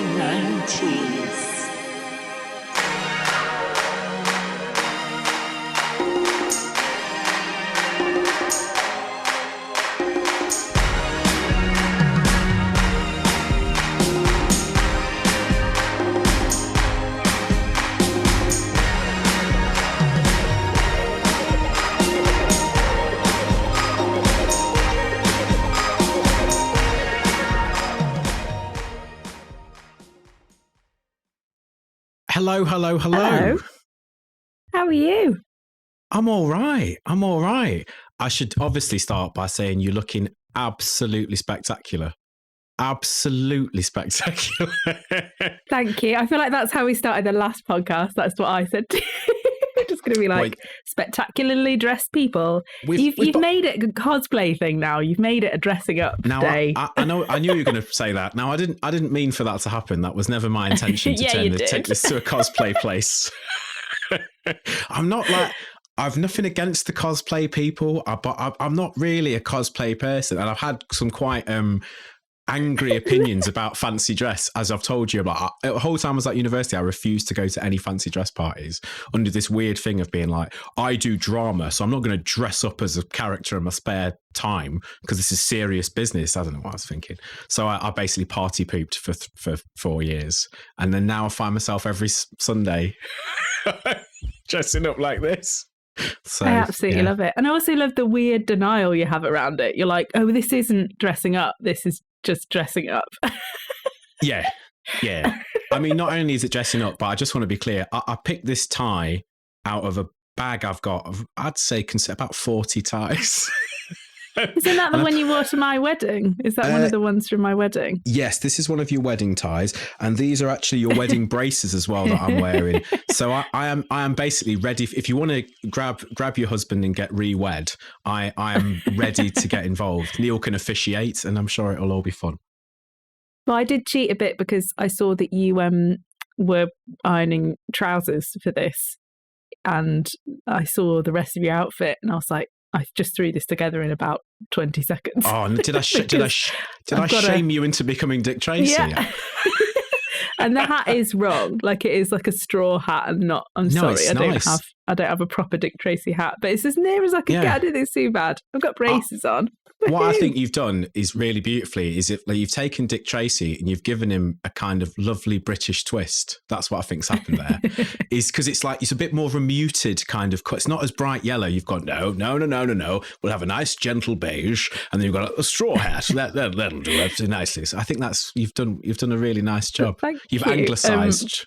90s. Hello. Hello. How are you? I'm all right. I should obviously start by saying you're looking absolutely spectacular. Absolutely spectacular. Thank you. I feel like that's how we started the last podcast. That's what I said. We're just going to be like spectacularly dressed people. You've made it a cosplay thing now. You've made it a dressing up day. I know. I knew you were going to say that. Now I didn't mean for that to happen. That was never my intention to take this to a cosplay place. I'm not like. I've nothing against the cosplay people, but I'm not really a cosplay person, and I've had some quite angry opinions about fancy dress, as I've told you about. The whole time I was at university, I refused to go to any fancy dress parties under this weird thing of being like, I do drama, so I'm not going to dress up as a character in my spare time because this is serious business. I don't know what I was thinking. So I basically party pooped for 4 years. And then now I find myself every Sunday dressing up like this. So, I absolutely love it. And I also love the weird denial you have around it. You're like, oh, this isn't dressing up. This is just dressing up. Yeah. I mean, not only is it dressing up, but I just want to be clear. I picked this tie out of a bag I've got of, I'd say, about 40 ties. Isn't that the one you wore to my wedding? Is that one of the ones from my wedding? Yes, this is one of your wedding ties, and these are actually your wedding braces as well that I'm wearing. So I am basically ready. If you want to grab your husband and get re-wed, I am ready to get involved. Neil can officiate, and I'm sure it'll all be fun. Well, I did cheat a bit because I saw that you were ironing trousers for this, and I saw the rest of your outfit, and I was like, I just threw this together in about 20 seconds. Oh, did I shame you into becoming Dick Tracy? Yeah. And the hat is wrong. Like, it is like a straw hat and not, sorry, I don't have a proper Dick Tracy hat, but it's as near as I can get. I didn't think it's too bad. I've got braces on. What I think you've done is really beautifully is you've taken Dick Tracy and you've given him a kind of lovely British twist. That's what I think's happened there. Is because it's a bit more of a muted kind of cut. It's not as bright yellow. You've got no. We'll have a nice gentle beige, and then you've got a straw hat. That'll do it nicely. So I think you've done a really nice job. You've anglicised.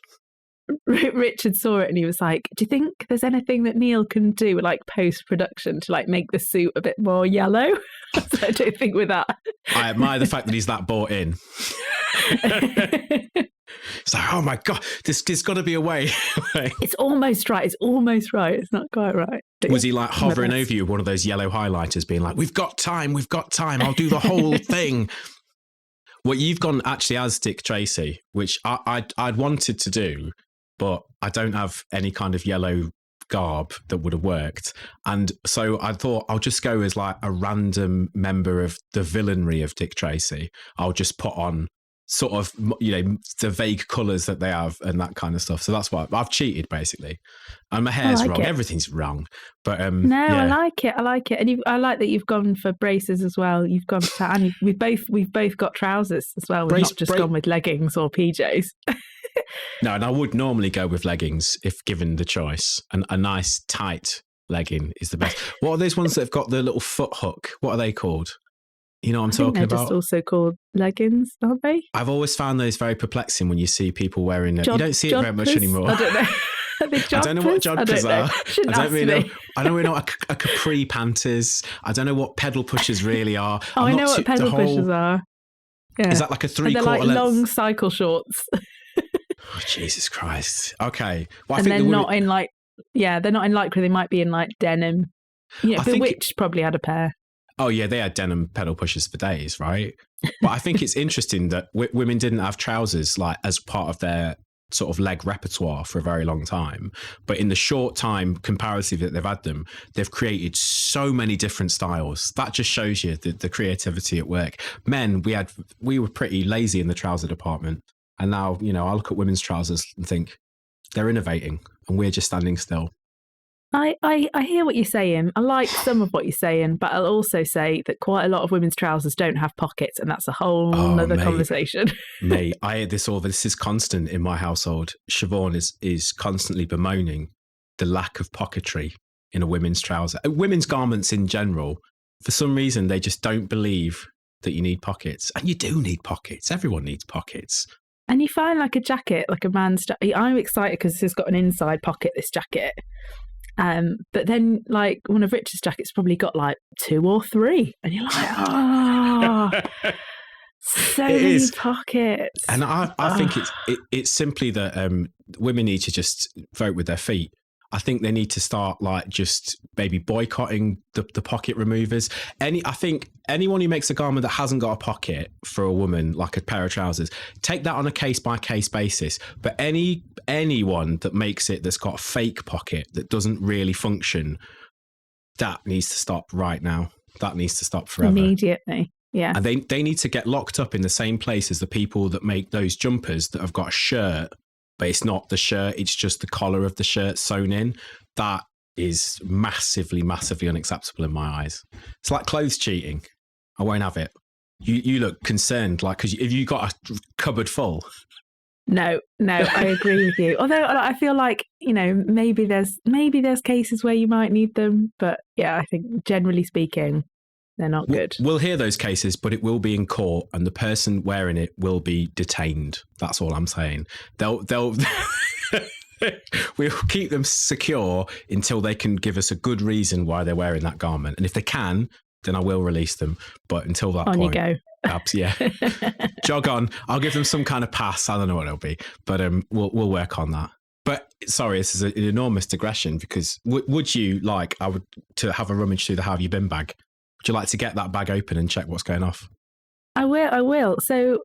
Richard saw it and he was like, do you think there's anything that Neil can do like post-production to like make the suit a bit more yellow? So I don't think with that. I admire the fact that he's that bought in. It's like, oh my God, there's got to be a way. It's almost right. It's not quite right. Was he like hovering over you with one of those yellow highlighters being like, we've got time, I'll do the whole thing. Well, you've gone actually as Dick Tracy, which I'd wanted to do, but I don't have any kind of yellow garb that would have worked. And so I thought I'll just go as like a random member of the villainry of Dick Tracy. I'll just put on sort of, the vague colours that they have and that kind of stuff. So that's what I've cheated basically. And my hair's wrong. Everything's wrong. But I like it. And I like that you've gone for braces as well. You've gone for, and we've both got trousers as well. We've not just gone with leggings or PJs. No, and I would normally go with leggings if given the choice. And a nice tight legging is the best. What are those ones that have got the little foot hook? What are they called? You know what I'm talking about? They're just also called leggings, aren't they? I've always found those very perplexing when you see people wearing them. You don't see it very much anymore. I don't know. I don't know what jodhpurs are. I don't really know what a capri pant is. I don't know what pedal pushers really are. I know what pedal pushers are. Yeah. Is that like a 3/4 length? They're like length? long cycle shorts. Oh, Jesus Christ. Okay. Well, and they're not in like, they're not in lycra. They might be in like denim. Bewitched probably had a pair. Oh, yeah, they had denim pedal pushers for days, right? But I think it's interesting that women didn't have trousers like as part of their sort of leg repertoire for a very long time. But in the short time comparatively that they've had them, they've created so many different styles. That just shows you the creativity at work. Men, we were pretty lazy in the trouser department. And now, I look at women's trousers and think they're innovating and we're just standing still. I hear what you're saying. I like some of what you're saying, but I'll also say that quite a lot of women's trousers don't have pockets, and that's a whole other conversation. Mate, I hear this all. This is constant in my household. Siobhan is constantly bemoaning the lack of pocketry in a women's trouser. Women's garments in general, for some reason, they just don't believe that you need pockets. And you do need pockets. Everyone needs pockets. And you find like a jacket, like a man's jacket. I'm excited because this has got an inside pocket, this jacket. But then like one of Richard's jackets probably got like 2 or 3. And you're like, so many pockets. And I think it's simply that women need to just vote with their feet. I think they need to start like just maybe boycotting the pocket removers. I think anyone who makes a garment that hasn't got a pocket for a woman, like a pair of trousers, take that on a case by case basis. But anyone that makes it that's got a fake pocket that doesn't really function, that needs to stop right now. That needs to stop forever. Immediately. Yeah. And they need to get locked up in the same place as the people that make those jumpers that have got a shirt, but it's not the shirt, it's just the collar of the shirt sewn in. That is massively, massively unacceptable in my eyes. It's like clothes cheating. I won't have it. You look concerned, like, because have you got a cupboard full? No, I agree with you. Although I feel like, maybe there's cases where you might need them, but yeah, I think generally speaking, they're not good. We'll hear those cases, but it will be in court, and the person wearing it will be detained. That's all I'm saying. They'll we'll keep them secure until they can give us a good reason why they're wearing that garment. And if they can, then I will release them. But until that point, on you go. Perhaps, yeah. Jog on. I'll give them some kind of pass. I don't know what it'll be, but we'll work on that. But sorry, this is an enormous digression because would you like to have a rummage through the How Have You Been bag? Would you like to get that bag open and check what's going off? I will. So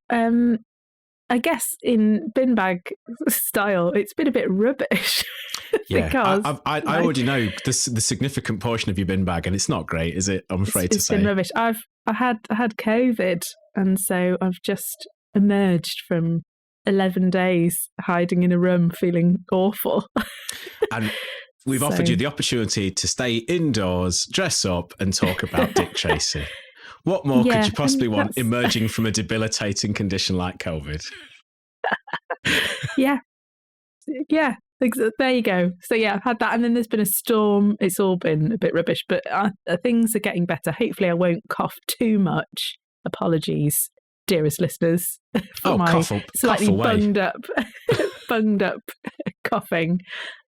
I guess in bin bag style, it's been a bit rubbish. Yeah, because I already know the significant portion of your bin bag, and it's not great, is it? I'm afraid to say. It's been rubbish. I had COVID, and so I've just emerged from 11 days hiding in a room, feeling awful. And we've offered you the opportunity to stay indoors, dress up, and talk about Dick Tracy. What more could you possibly want emerging from a debilitating condition like COVID? Yeah. There you go. So yeah, I've had that, and then there's been a storm. It's all been a bit rubbish, but things are getting better. Hopefully I won't cough too much. Apologies, dearest listeners, for my slightly bunged up coughing.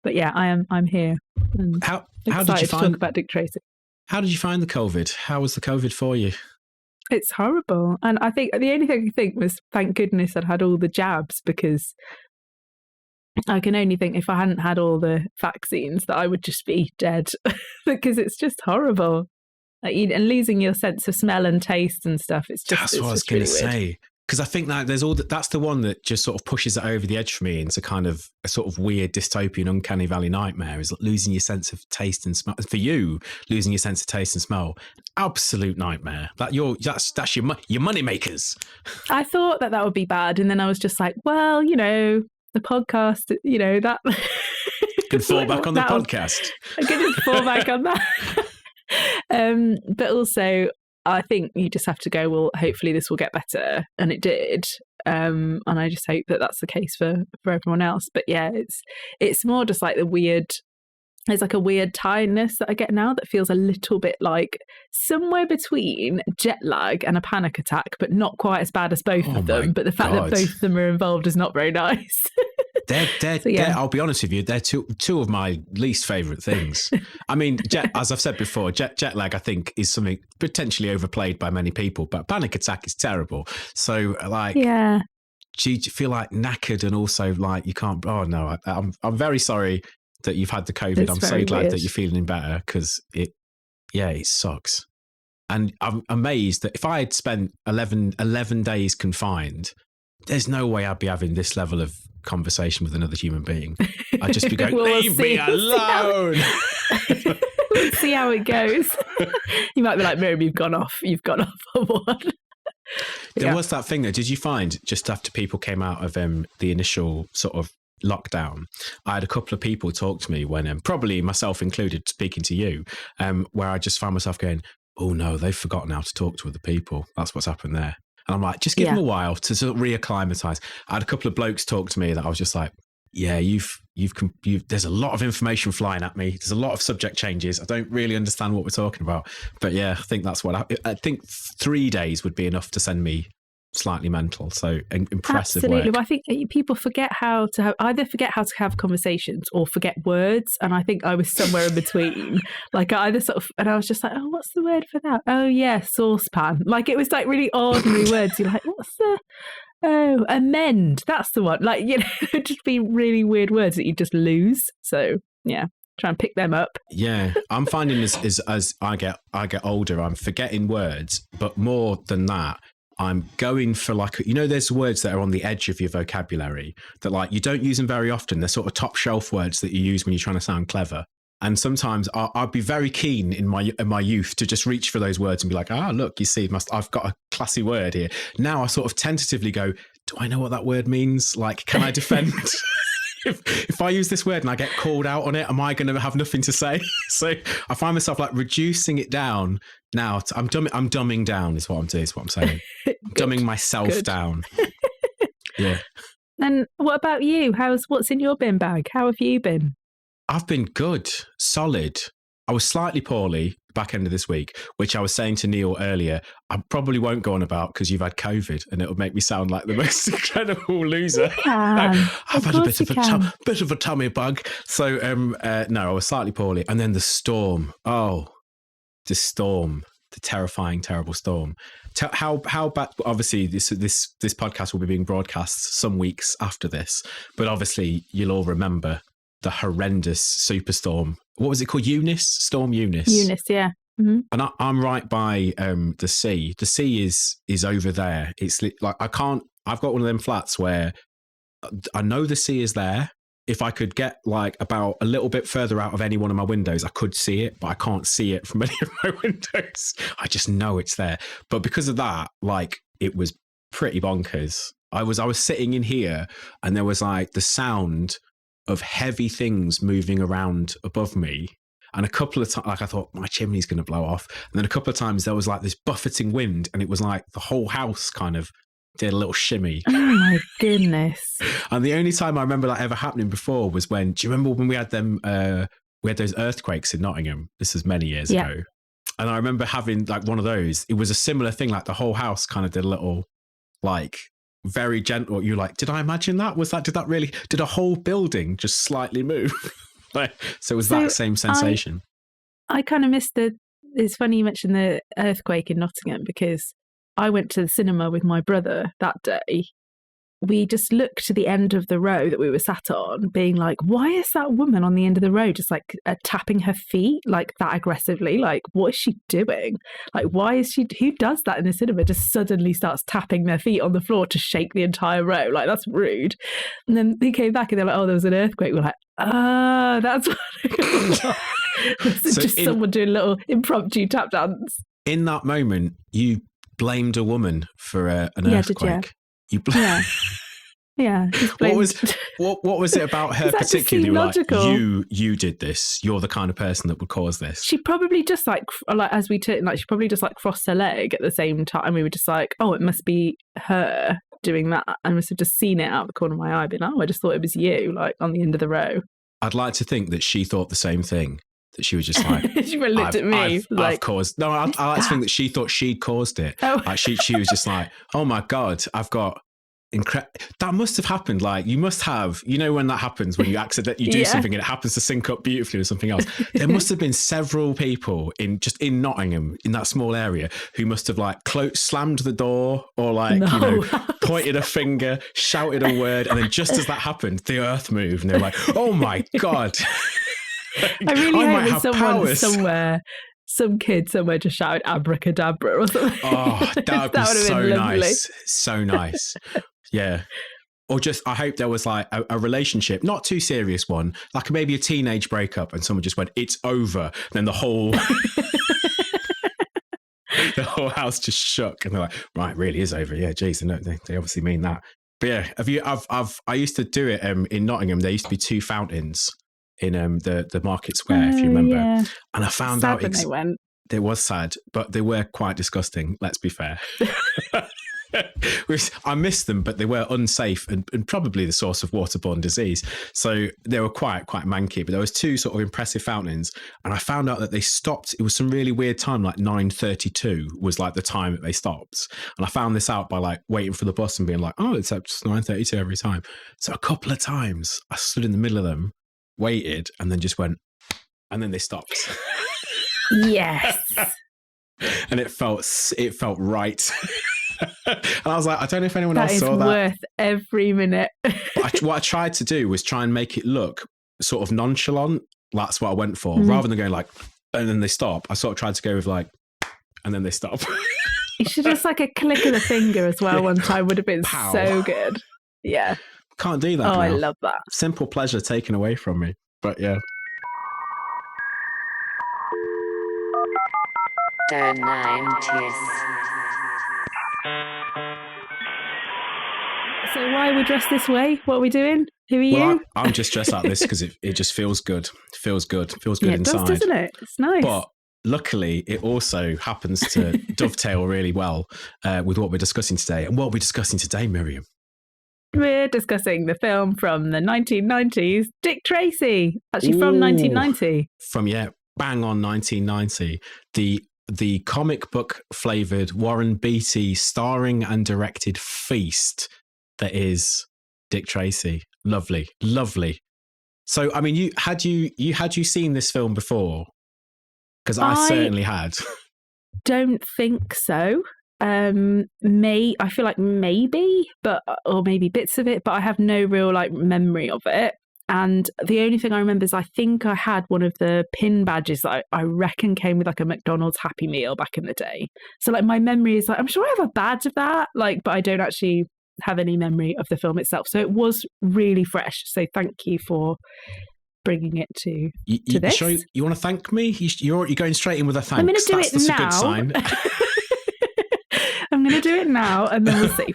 But yeah, I'm here. How did you find to talk about Dick Tracy? How did you find the COVID? How was the COVID for you? It's horrible. And I think the only thing I think was, thank goodness I'd had all the jabs, because I can only think if I hadn't had all the vaccines that I would just be dead, because it's just horrible. And losing your sense of smell and taste and stuff. That's what I was going to say. Because I think that that's the one that just sort of pushes it over the edge for me into kind of a sort of weird dystopian uncanny valley nightmare, is losing your sense of taste and smell. For you, losing your sense of taste and smell, absolute nightmare. That's your money makers. I thought that would be bad, and then I was just like, well, the podcast, that can fall back on the podcast. I can just fall back on that. But also, I think you just have to go, well, hopefully this will get better. And it did. And I just hope that that's the case for everyone else. But yeah, it's more just like there's like a weird tiredness that I get now that feels a little bit like somewhere between jet lag and a panic attack, but not quite as bad as both of them. But the fact that both of them are involved is not very nice. They're, I'll be honest with you, they're two of my least favourite things. I mean, as I've said before, jet lag, I think, is something potentially overplayed by many people, but panic attack is terrible. So, like, yeah, do you feel like knackered and also like you can't? Oh no, I'm very sorry that you've had the COVID. I'm so glad that you're feeling better, because it sucks. And I'm amazed that if I had spent 11 days confined, there's no way I'd be having this level of conversation with another human being. I'd just be going, leave me alone. Let's see how it goes. You might be like, Miriam, you've gone off on one. There was that thing though. Did you find just after people came out of the initial sort of lockdown, I had a couple of people talk to me when, probably myself included, speaking to you, where I just found myself going, oh no, they've forgotten how to talk to other people. That's what's happened there. And I'm like, just give them a while to sort of reacclimatise. I had a couple of blokes talk to me that I was just like, yeah, you've there's a lot of information flying at me. There's a lot of subject changes. I don't really understand what we're talking about. But yeah, I think that's what I think 3 days would be enough to send me slightly mental. So impressive Absolutely. work. Well, I think people forget how to have conversations or forget words. And I think I was somewhere in between. Like I either sort of, and I was just like, oh, what's the word for that? Oh yeah, saucepan. Like it was like really ordinary words. You're like, what's the... Oh, amend. That's the one. Like, you know, it'd just be really weird words that you just lose. So, yeah, try and pick them up. Yeah, I'm finding as I get older, I'm forgetting words, but more than that, I'm going for like, you know, there's words that are on the edge of your vocabulary that like you don't use them very often. They're sort of top shelf words that you use when you're trying to sound clever. And sometimes I'd be very keen in my youth to just reach for those words and be like, look, you see, I've got a classy word here. Now I sort of tentatively go, do I know what that word means? Like, can I defend? if I use this word and I get called out on it, am I going to have nothing to say? So I find myself like reducing it down now. I'm dumbing down is what I'm doing, is what I'm saying. Dumbing myself down. Yeah. And what about you? What's in your bin bag? How have you been? I've been good, solid. I was slightly poorly back end of this week, which I was saying to Neil earlier, I probably won't go on about because you've had COVID and it'll make me sound like the most incredible loser. I've had a bit of a tummy bug. So, no, I was slightly poorly. And then the storm. Oh, the storm, the terrifying, terrible storm. How bad, obviously this podcast will be being broadcast some weeks after this, but obviously you'll all remember the horrendous superstorm. What was it called? Storm Eunice. Eunice, yeah. Mm-hmm. And I'm right by the sea. The sea is over there. It's like I've got one of them flats where I know the sea is there. If I could get like about a little bit further out of any one of my windows, I could see it, but I can't see it from any of my windows. I just know it's there. But because of that, like it was pretty bonkers. I was sitting in here and there was like the sound of heavy things moving around above me. And a couple of times, like I thought my chimney's going to blow off. And then a couple of times there was like this buffeting wind and it was like the whole house kind of did a little shimmy. Oh my goodness. And the only time I remember that ever happening before was when, do you remember when we had those earthquakes in Nottingham? This was many years ago. And I remember having like one of those. It was a similar thing, like the whole house kind of did a little like very gentle. You're like, did I imagine that? Did a whole building just slightly move? So it was that same sensation. I kind of missed it's funny you mentioned the earthquake in Nottingham because I went to the cinema with my brother that day. We just looked to the end of the row that we were sat on being like, why is that woman on the end of the row just like tapping her feet like that aggressively? Like, what is she doing? Like, why is who does that in the cinema? Just suddenly starts tapping their feet on the floor to shake the entire row. Like, that's rude. And then they came back and they're like, oh, there was an earthquake. We're like, that's what it's just someone doing a little impromptu tap dance. In that moment, you blamed a woman for an earthquake. You blamed... Yeah. What was it about her particularly? Like, you did this. You're the kind of person that would cause this. She probably just like as we took, like she probably just like crossed her leg at the same time. We were just like, oh, it must be her doing that. I must have just seen it out of the corner of my eye, being like, oh, I just thought it was you, like on the end of the row. I'd like to think that she thought the same thing. That she was just like, she looked at me I've caused. No, I like to think that she thought she'd caused it. Oh. Like she was just like, oh my God, I've got that must have happened. Like you must have, you know, when that happens, when you accidentally do something and it happens to sync up beautifully with something else. There must have been several people in Nottingham, in that small area, who must have like slammed the door or like, pointed a finger, shouted a word. And then just as that happened, the earth moved and they were like, oh my God. I really hope someone somewhere, some kid somewhere just shouted abracadabra or something. Oh, that would be so nice. So nice. Yeah. Or just, I hope there was like a relationship, not too serious one, like maybe a teenage breakup and someone just went, it's over. And then the whole... the whole house just shook, and they're like, "Right, it really is over." Yeah, geez, they obviously mean that. But yeah, I used to do it in Nottingham. There used to be 2 fountains in the Market Square, if you remember. Yeah. And I found Sad out when they went. It was sad, but they were quite disgusting. Let's be fair. I missed them, but they were unsafe and probably the source of waterborne disease. So they were quite manky. But there was 2 sort of impressive fountains, and I found out that they stopped. It was some really weird time, like 9:32 was like the time that they stopped. And I found this out by like waiting for the bus and being like, "Oh, it's 9:32 every time." So a couple of times I stood in the middle of them, waited, and then just went, and then they stopped. Yes. And it felt right. And I was like, I don't know if anyone else saw that. That is worth every minute. But what I tried to do was try and make it look sort of nonchalant. That's what I went for. Rather than going like, and then they stop, I sort of tried to go with like, and then they stop. You should just like a click of the finger as well one time would have been Pow. So good. Yeah. Can't do that. Oh, now. I love that. Simple pleasure taken away from me. But yeah. The 90s. So why are we dressed this way? What are we doing? Who are you? I'm just dressed like this because it just feels good. Feels good yeah, it inside. does, doesn't it? It's nice. But luckily, it also happens to dovetail really well with what we're discussing today. And what we're discussing today, Miriam? We're discussing the film from the 1990s, Dick Tracy. Actually, from 1990. From, bang on 1990. The comic book flavoured Warren Beatty starring and directed feast that is Dick Tracy. Lovely. So, I mean, had you seen this film before? Because I certainly had. Don't think so. I feel like maybe, or maybe bits of it, but I have no real like memory of it. And the only thing I remember is I think I had one of the pin badges that I reckon came with like a McDonald's Happy Meal back in the day. So like my memory is like, I'm sure I have a badge of that, like, but I don't actually have any memory of the film itself. So it was really fresh. So thank you for bringing it to this. Sure you want to thank me? You're going straight in with a thanks. I'm going to do That's now. A good sign. I'm going to do it now and then we'll see.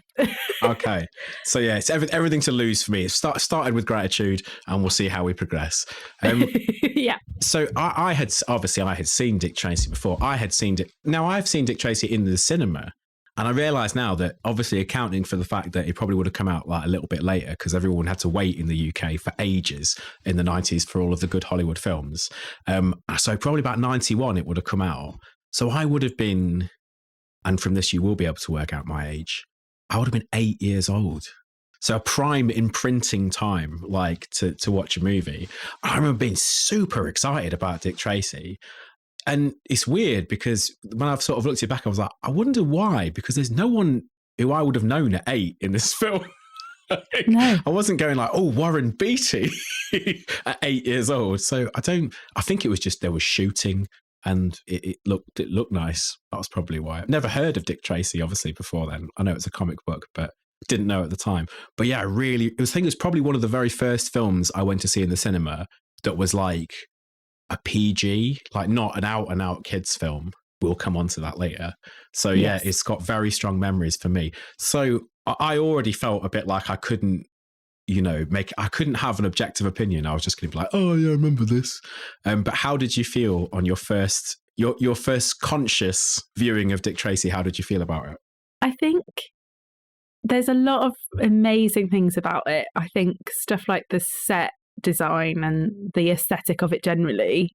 Okay. So yeah, it's everything to lose for me. It started with gratitude and we'll see how we progress. Yeah. So I had seen Dick Tracy before. I've seen Dick Tracy in the cinema. And I realise now that obviously accounting for the fact that it probably would have come out like a little bit later because everyone had to wait in the UK for ages in the 90s for all of the good Hollywood films. So probably about 91 it would have come out. So I would have been, and from this you will be able to work out my age, I would have been 8 years old. So a prime imprinting time, like to watch a movie. I remember being super excited about Dick Tracy. And it's weird because when I've sort of looked it back, I was like, I wonder why, because there's no one who I would have known at 8 in this film. No. I wasn't going like, oh, Warren Beatty at 8 years old. So I think it was just there was shooting and it looked nice. That was probably why. I've never heard of Dick Tracy, obviously, before then. I know it's a comic book, but didn't know at the time. But yeah, I think it was probably one of the very first films I went to see in the cinema that was like a PG, like not an out and out kids film. We'll come on to that later. So yeah, It's got very strong memories for me. So I already felt a bit like I couldn't have an objective opinion. I was just going to be like, oh yeah, I remember this. But how did you feel on your first conscious viewing of Dick Tracy? How did you feel about it? I think there's a lot of amazing things about it. I think stuff like the set design and the aesthetic of it generally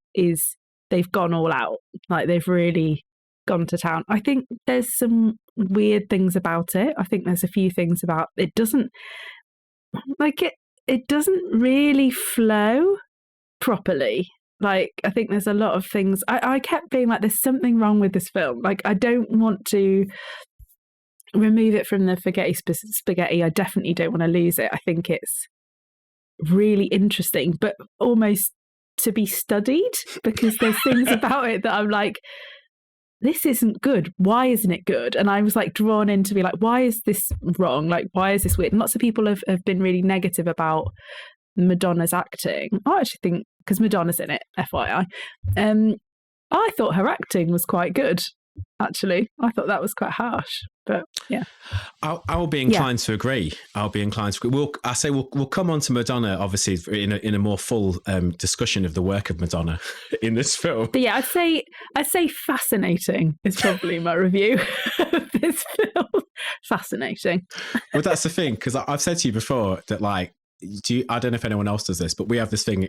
they've gone all out. Like they've really gone to town. I think there's some weird things about it. I think there's a few things about it doesn't really flow properly. Like I think there's a lot of things I kept being like, there's something wrong with this film. Like I don't want to remove it from the spaghetti. I definitely don't want to lose it. I think it's really interesting, but almost to be studied, because there's things about it that I'm like, this isn't good. Why isn't it good? And I was like drawn in to be like, why is this wrong? Like, why is this weird? And lots of people have been really negative about Madonna's acting. I actually think, because Madonna's in it, FYI, I thought her acting was quite good. actually. I thought that was quite harsh, but yeah. I'll be inclined to agree. I'll be inclined to agree. We'll come on to Madonna, obviously, in a more full discussion of the work of Madonna in this film. But yeah, I'd say fascinating is probably my review of this film. Fascinating. Well, that's the thing, because I've said to you before that, like, I don't know if anyone else does this, but we have this thing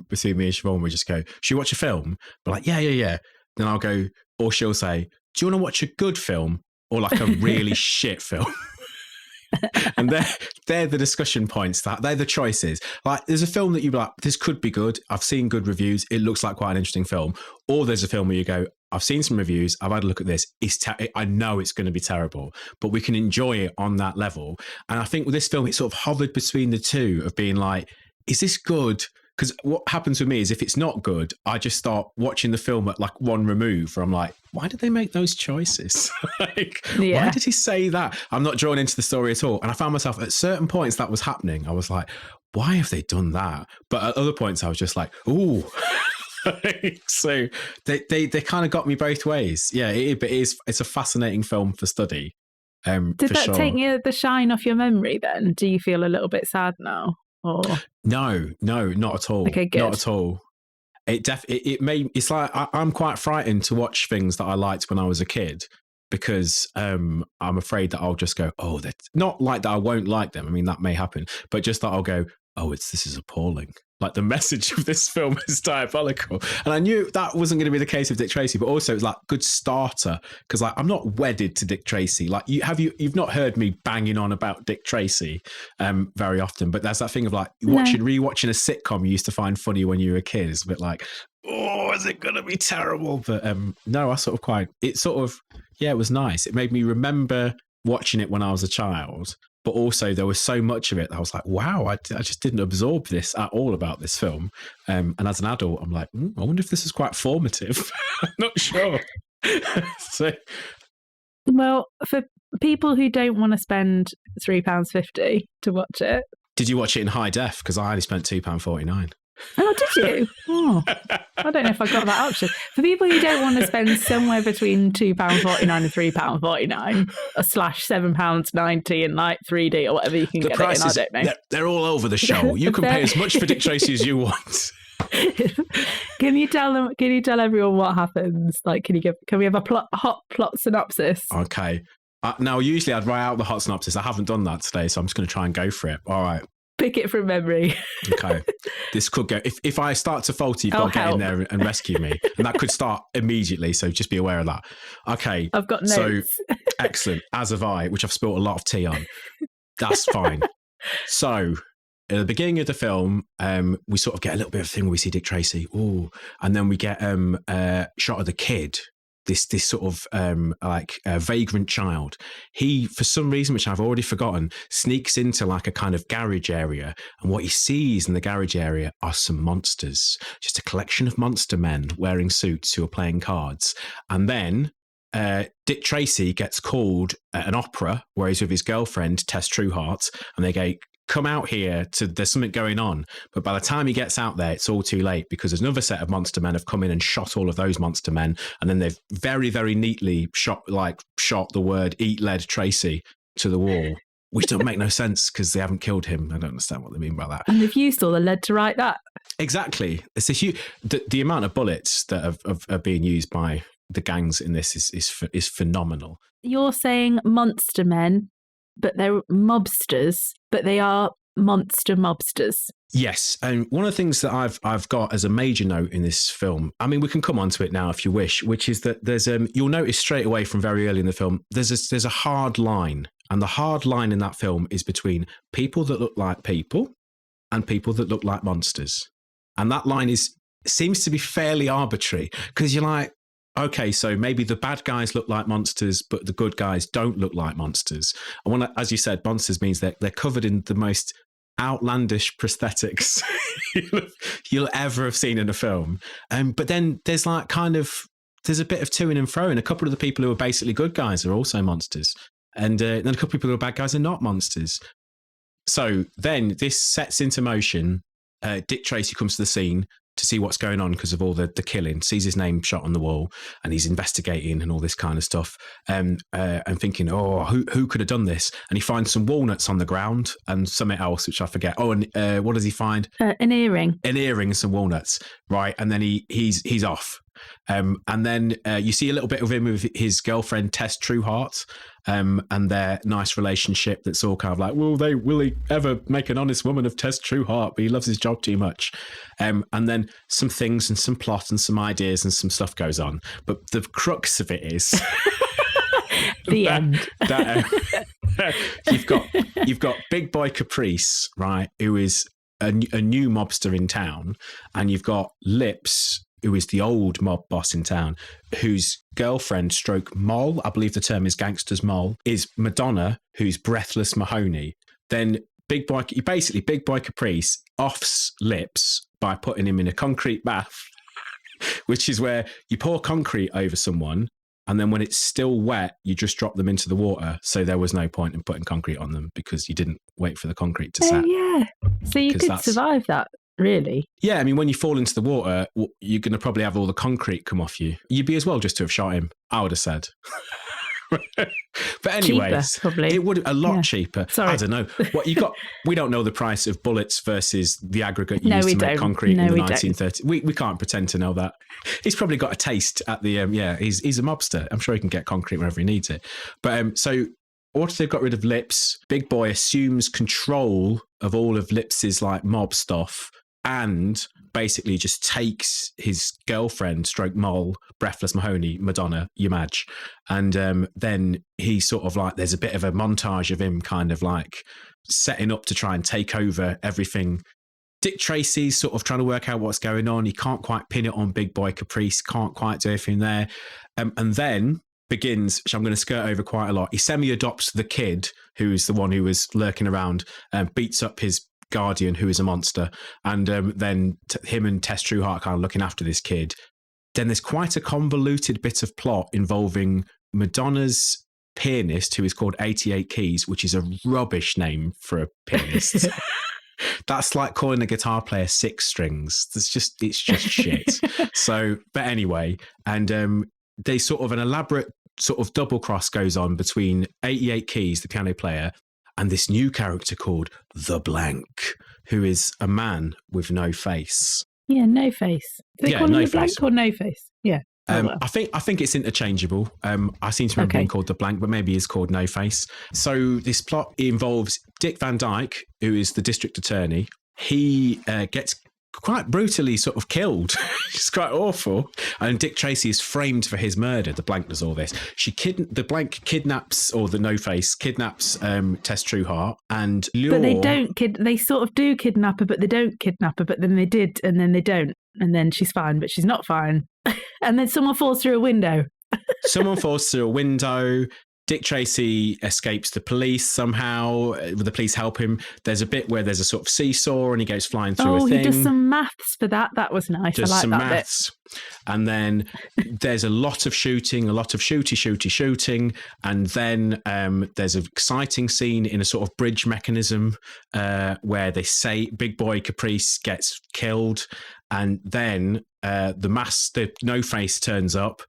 between me and Siobhan, we just go, should you watch a film? We're like, yeah. Then I'll go, or she'll say, do you want to watch a good film or like a really shit film? And they're the discussion points, they're the choices. Like, there's a film that you'd be like, this could be good. I've seen good reviews. It looks like quite an interesting film. Or there's a film where you go, I've seen some reviews. I've had a look at this. I know it's going to be terrible, but we can enjoy it on that level. And I think with this film, it sort of hovered between the two of being like, is this good? Because what happens with me is if it's not good, I just start watching the film at like one remove where I'm like, why did they make those choices? Why did he say that? I'm not drawn into the story at all. And I found myself at certain points that was happening. I was like, why have they done that? But at other points I was just like, ooh. So they kind of got me both ways. Yeah, it's a fascinating film for study. Did that take the shine off your memory then? Do you feel a little bit sad now? Or No, not at all. Okay, good. Not at all. It's like I'm quite frightened to watch things that I liked when I was a kid because I'm afraid that I'll just go, oh, that's not like that. I won't like them. I mean, that may happen, but just that I'll go, oh, this is appalling. Like the message of this film is diabolical. And I knew that wasn't going to be the case with Dick Tracy, but also it's like good starter because like I'm not wedded to Dick Tracy. Like you've not heard me banging on about Dick Tracy very often, but there's that thing of like rewatching a sitcom you used to find funny when you were a kid. It's a bit like, oh, is it going to be terrible? But no, it was nice. It made me remember watching it when I was a child. But also there was so much of it that I was like, wow, I just didn't absorb this at all about this film. And as an adult, I'm like, I wonder if this is quite formative. I'm not sure. Well, for people who don't want to spend £3.50 to watch it. Did you watch it in high def? Because I only spent £2.49. Oh, did you? Oh, I don't know if I got that option. For people who don't want to spend somewhere between £2.49 and £3.49 /£7.90 in like 3D or whatever you can get it in, I don't know. They're all over the show. You can pay as much for Dick Tracy as you want. Can you tell everyone what happens? Like, can we have a hot plot synopsis? Okay. Now, usually I'd write out the hot synopsis. I haven't done that today, so I'm just going to try and go for it. All right. Pick it from memory. Okay. This could go. If I start to falter, you've got to get in there and rescue me. And that could start immediately. So just be aware of that. Okay. I've got notes. So excellent. As have I, which I've spilt a lot of tea on. That's fine. So at the beginning of the film, we sort of get a little bit of a thing where we see Dick Tracy. Ooh. And then we get a shot of the kid. This sort of vagrant child. He, for some reason, which I've already forgotten, sneaks into like a kind of garage area. And what he sees in the garage area are some monsters. Just a collection of monster men wearing suits who are playing cards. And then Dick Tracy gets called at an opera where he's with his girlfriend, Tess Trueheart. And they go, come out here, there's something going on. But by the time he gets out there, it's all too late because there's another set of monster men have come in and shot all of those monster men. And then they've very, very neatly shot the word "Eat Lead Tracy" to the wall, which don't make no sense because they haven't killed him. I don't understand what they mean by that. And they've used all the lead to write that. Exactly. It's a huge, the amount of bullets that are being used by the gangs in this is phenomenal. You're saying monster men, but they're mobsters, but they are monster mobsters. Yes, and one of the things that I've got as a major note in this film, I mean, we can come on to it now if you wish, which is that there's you'll notice straight away from very early in the film, there's a hard line, and the hard line in that film is between people that look like people and people that look like monsters, and that line seems to be fairly arbitrary because you're like, okay, so maybe the bad guys look like monsters, but the good guys don't look like monsters. And as you said, monsters means they're covered in the most outlandish prosthetics you'll ever have seen in a film. But then there's there's a bit of toing and froing. A couple of the people who are basically good guys are also monsters. And then a couple of people who are bad guys are not monsters. So then this sets into motion. Dick Tracy comes to the scene. to see what's going on because of all the killing, sees his name shot on the wall, and he's investigating and all this kind of stuff, and thinking, oh, who could have done this? And he finds some walnuts on the ground and something else, which I forget. Oh, and what does he find? An earring. An earring and some walnuts, right? And then he's off. And then you see a little bit of him with his girlfriend Tess Trueheart, and their nice relationship. That's all kind of like, will he ever make an honest woman of Tess Trueheart? But he loves his job too much. And then some things and some plot and some ideas and some stuff goes on. But the crux of it is the end. You've got Big Boy Caprice, right? Who is a new mobster in town, and you've got Lips, who is the old mob boss in town, whose girlfriend stroke mole, I believe the term is gangster's mole, is Madonna, who's Breathless Mahoney. Then Big Boy Caprice offs Lips by putting him in a concrete bath, which is where you pour concrete over someone, and then when it's still wet, you just drop them into the water. So there was no point in putting concrete on them because you didn't wait for the concrete to set. Yeah. So you could survive that. Really? Yeah, I mean, when you fall into the water, you're going to probably have all the concrete come off you. You'd be as well just to have shot him, I would have said. But anyways, cheaper, probably. It would a lot cheaper. Sorry. I don't know. What you got? We don't know the price of bullets versus the aggregate used to make concrete in the 1930s. We can't pretend to know that. He's probably got a taste at the he's a mobster. I'm sure he can get concrete wherever he needs it. But so after they've got rid of Lips, Big Boy assumes control of all of Lips's like mob stuff, and basically just takes his girlfriend, stroke mole, Breathless Mahoney, Madonna, Yumaj. And then he sort of like, there's a bit of a montage of him kind of like setting up to try and take over everything. Dick Tracy's sort of trying to work out what's going on. He can't quite pin it on Big Boy Caprice, can't quite do anything there. And then begins, which I'm going to skirt over quite a lot, he semi-adopts the kid, who's the one who was lurking around, and beats up his guardian, who is a monster, and then him and Tess Trueheart kind of looking after this kid. Then there's quite a convoluted bit of plot involving Madonna's pianist, who is called 88 Keys, which is a rubbish name for a pianist. That's like calling a guitar player 6 strings. It's just shit. So, but anyway, and they sort of an elaborate sort of double cross goes on between 88 Keys, the piano player, and this new character called The Blank, who is a man with no face. Yeah, no face. Do they call him The Blank or No Face? Yeah. I think it's interchangeable. I seem to remember being called The Blank, but maybe it's called No Face. So this plot involves Dick Van Dyke, who is the district attorney. He gets quite brutally sort of killed. It's quite awful. And Dick Tracy is framed for his murder. The Blank does all this. The Blank kidnaps, or the No Face kidnaps Tess Trueheart and lure. But they don't they sort of do kidnap her, but they don't kidnap her, but then they did, and then they don't. And then she's fine, but she's not fine. And then someone falls through a window. Someone falls through a window. Dick Tracy escapes the police somehow. The police help him. There's a bit where there's a sort of seesaw and he goes flying through a thing. Oh, he does some maths for that. That was nice. I like that maths bit. And then there's a lot of shooting, a lot of shooting. And then there's an exciting scene in a sort of bridge mechanism where they say Big Boy Caprice gets killed. And then the No Face turns up.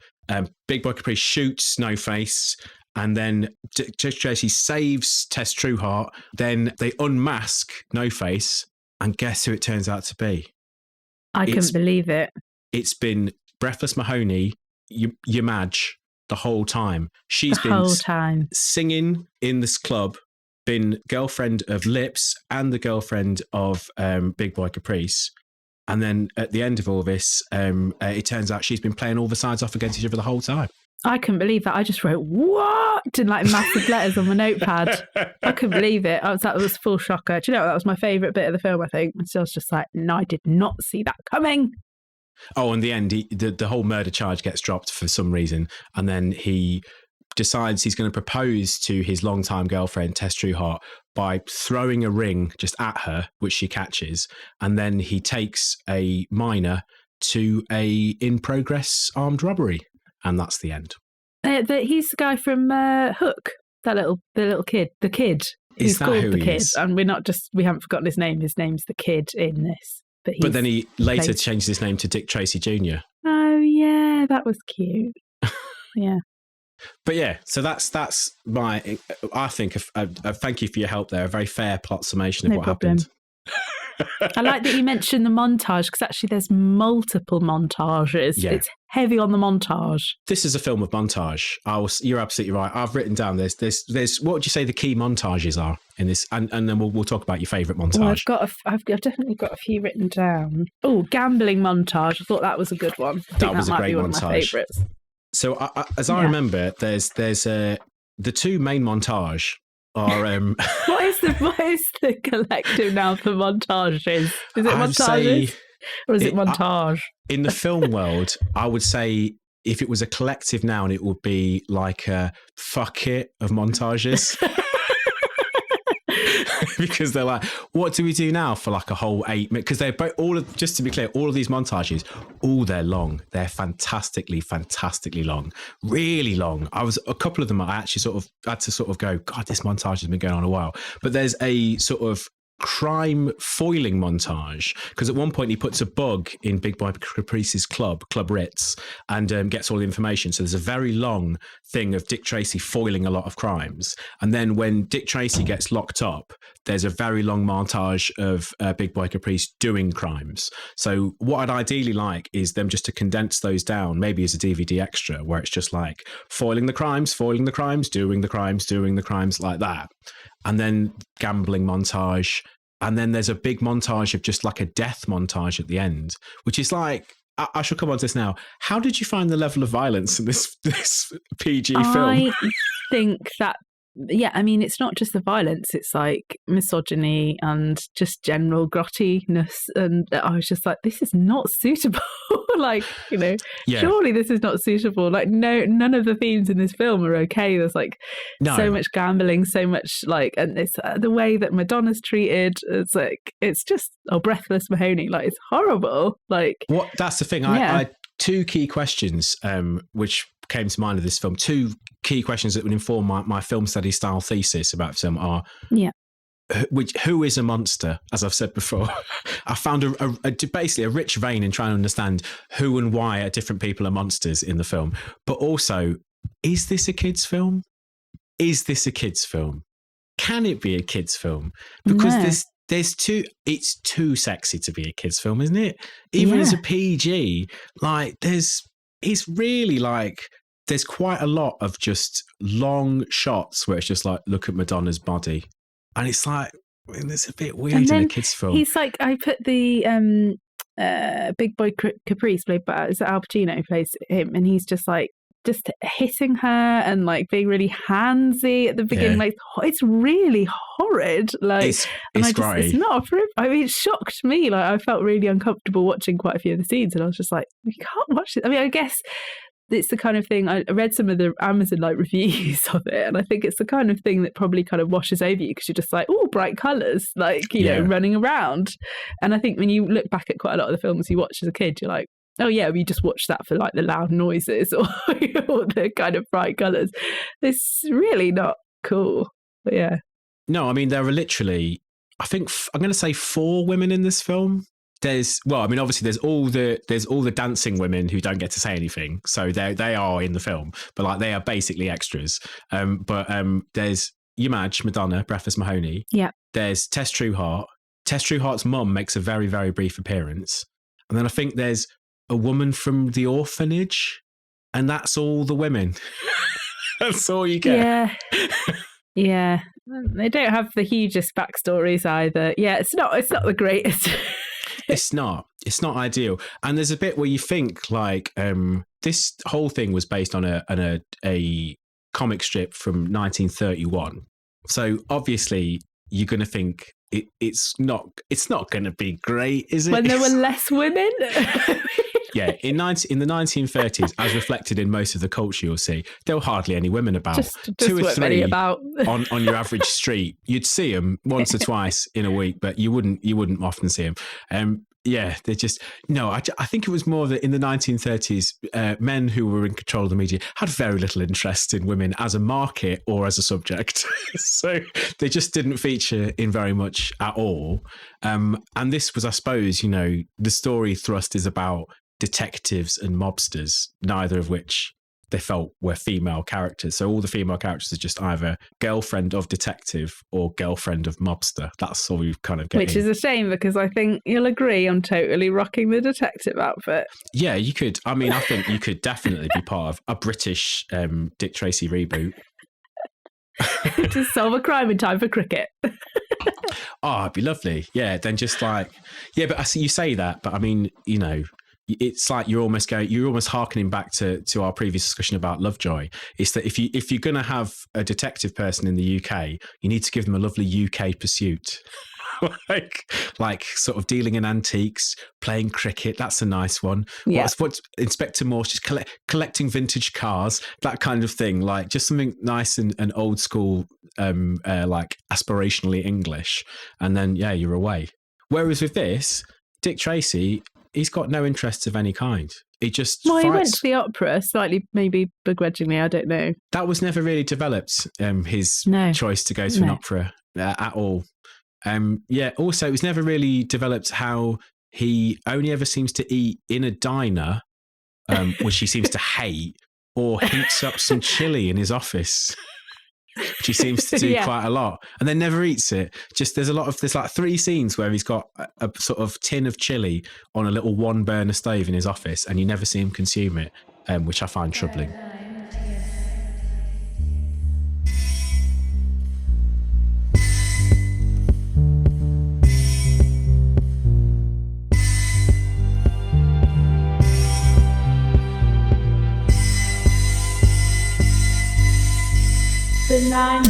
Big Boy Caprice shoots No Face. And then Dick Tracy saves Tess Trueheart. Then they unmask No Face. And guess who it turns out to be? I couldn't believe it. It's been Breathless Mahoney, Yumaj, the whole time. She's been singing in this club, been girlfriend of Lips and the girlfriend of Big Boy Caprice. And then at the end of all this, it turns out she's been playing all the sides off against each other the whole time. I couldn't believe that. I just wrote, what? In like massive letters on my notepad. I couldn't believe it. That was a full shocker. Do you know, that was my favourite bit of the film, I think. And so I was just like, no, I did not see that coming. Oh, in the end, the whole murder charge gets dropped for some reason. And then he decides he's going to propose to his longtime girlfriend, Tess Trueheart, by throwing a ring just at her, which she catches. And then he takes a minor to a in-progress armed robbery. And that's the end. He's the guy from Hook, the little kid. The kid. Is that called who the he kid. is? And we haven't forgotten his name. His name's the kid in this. But then he later changed his name to Dick Tracy Jr. Oh, yeah, that was cute. Yeah. But yeah, so that's my, I think, thank you for your help there. A very fair plot summation of what happened. I like that you mentioned the montage, because actually there's multiple montages. Yeah. It's heavy on the montage. This is a film of montage. You're absolutely right. I've written down there's what would you say the key montages are in this, and then we'll talk about your favourite montage. Well, I've definitely got a few written down. Oh, gambling montage. I thought that was a good one. That was a great montage. One of my favourites. So as I remember, there's the two main montage. Or what is the collective noun for montages? Is it montages or is it montage? In the film world, I would say if it was a collective noun, it would be like a fuck it of montages. Because they're like, what do we do now for like a whole 8 minutes? Because they're both just to be clear, all of these montages, they're long. They're fantastically long, really long. A couple of them I actually sort of had to sort of go, God, this montage has been going on a while. But there's a sort of crime foiling montage, because at one point he puts a bug in Big Boy Caprice's Club Ritz, and gets all the information. So there's a very long thing of Dick Tracy foiling a lot of crimes, and then when Dick Tracy gets locked up, there's a very long montage of Big Boy Caprice doing crimes. So what I'd ideally like is them just to condense those down, maybe as a DVD extra, where it's just like foiling the crimes, doing the crimes, like that. And then gambling montage. And then there's a big montage of just like a death montage at the end, which is like, I shall come on to this now. How did you find the level of violence in this PG film? I think that, yeah, I mean, it's not just the violence, it's like misogyny and just general grottiness. And I was just like, this is not suitable. Like, surely this is not suitable. Like, no, none of the themes in this film are okay. There's like so much gambling, so much like, and it's the way that Madonna's treated. It's like, it's just Breathless Mahoney. Like, it's horrible. Like, that's the thing. I had two key questions, which came to mind of this film. Two key questions that would inform my film study style thesis about film are who is a monster, as I've said before. I found basically a rich vein in trying to understand who and why different people are monsters in the film. But also, is this a kid's film? Can it be a kid's film? Because it's too sexy to be a kid's film, isn't it? Even as a PG, like it's really like, there's quite a lot of just long shots where it's just like, look at Madonna's body. And it's like, it's a bit weird in a kid's film. He's like, I put the Big Boy Caprice, played by, is it Al Pacino who plays him? And he's just like, just hitting her and like being really handsy at the beginning. Like, it's really horrid. Like, it's great. It's not I mean, it shocked me. Like, I felt really uncomfortable watching quite a few of the scenes, and I was just like, you can't watch this. I mean, I guess it's the kind of thing, I read some of the Amazon like reviews of it, and I think it's the kind of thing that probably kind of washes over you, because you're just like, oh, bright colours, like, you know, running around. And I think when you look back at quite a lot of the films you watch as a kid, you're like, oh yeah, we just watched that for like the loud noises or the kind of bright colours. It's really not cool. But yeah. No, I mean, there are literally, I think, I'm going to say 4 women in this film. Obviously there's all the dancing women who don't get to say anything, so they are in the film, but like they are basically extras. But there's Madonna, Breathless Mahoney. Yeah. There's Tess Trueheart. Tess Trueheart's mum makes a very, very brief appearance, and then I think there's a woman from the orphanage, and that's all the women. That's all you get. Yeah. Yeah. They don't have the hugest backstories either. Yeah, it's not the greatest. It's not ideal. And there's a bit where you think like this whole thing was based on a comic strip from 1931. So obviously you're going to think it's not going to be great, is it? When there were less women. Yeah, in the 1930s, as reflected in most of the culture, you'll see there were hardly any women about. Just 2 or 3 about. on your average street. You'd see them once or twice in a week, but you wouldn't often see them. Yeah, they just no. I think it was more that in the 1930s, men who were in control of the media had very little interest in women as a market or as a subject, so they just didn't feature in very much at all. And this was, I suppose, the story thrust is about detectives and mobsters, neither of which they felt were female characters. So all the female characters are just either girlfriend of detective or girlfriend of mobster. That's all we've kind of getting. Which is a shame, because I think you'll agree I'm totally rocking the detective outfit. Yeah, you could. I mean, I think you could definitely be part of a British Dick Tracy reboot. To solve a crime in time for cricket. Oh, it'd be lovely. Yeah, then just like, yeah, but I see you say that, but I mean, it's like you're almost harkening back to our previous discussion about Lovejoy. It's that if you're going to have a detective person in the UK, you need to give them a lovely UK pursuit. like sort of dealing in antiques, playing cricket. That's a nice one. Yeah. What's Inspector Morse, just collecting vintage cars, that kind of thing. Like just something nice and old school, like aspirationally English. And then, yeah, you're away. Whereas with this, Dick Tracy, he's got no interests of any kind. He just he went to the opera, slightly, maybe begrudgingly, I don't know. That was never really developed, his choice to go to an opera at all. Also, it was never really developed how he only ever seems to eat in a diner, which he seems to hate, or heats up some chili in his office, which he seems to do quite a lot, and then never eats it. Just there's like 3 scenes where he's got a sort of tin of chili on a little 1-burner stove in his office, and you never see him consume it, which I find troubling. The 90s.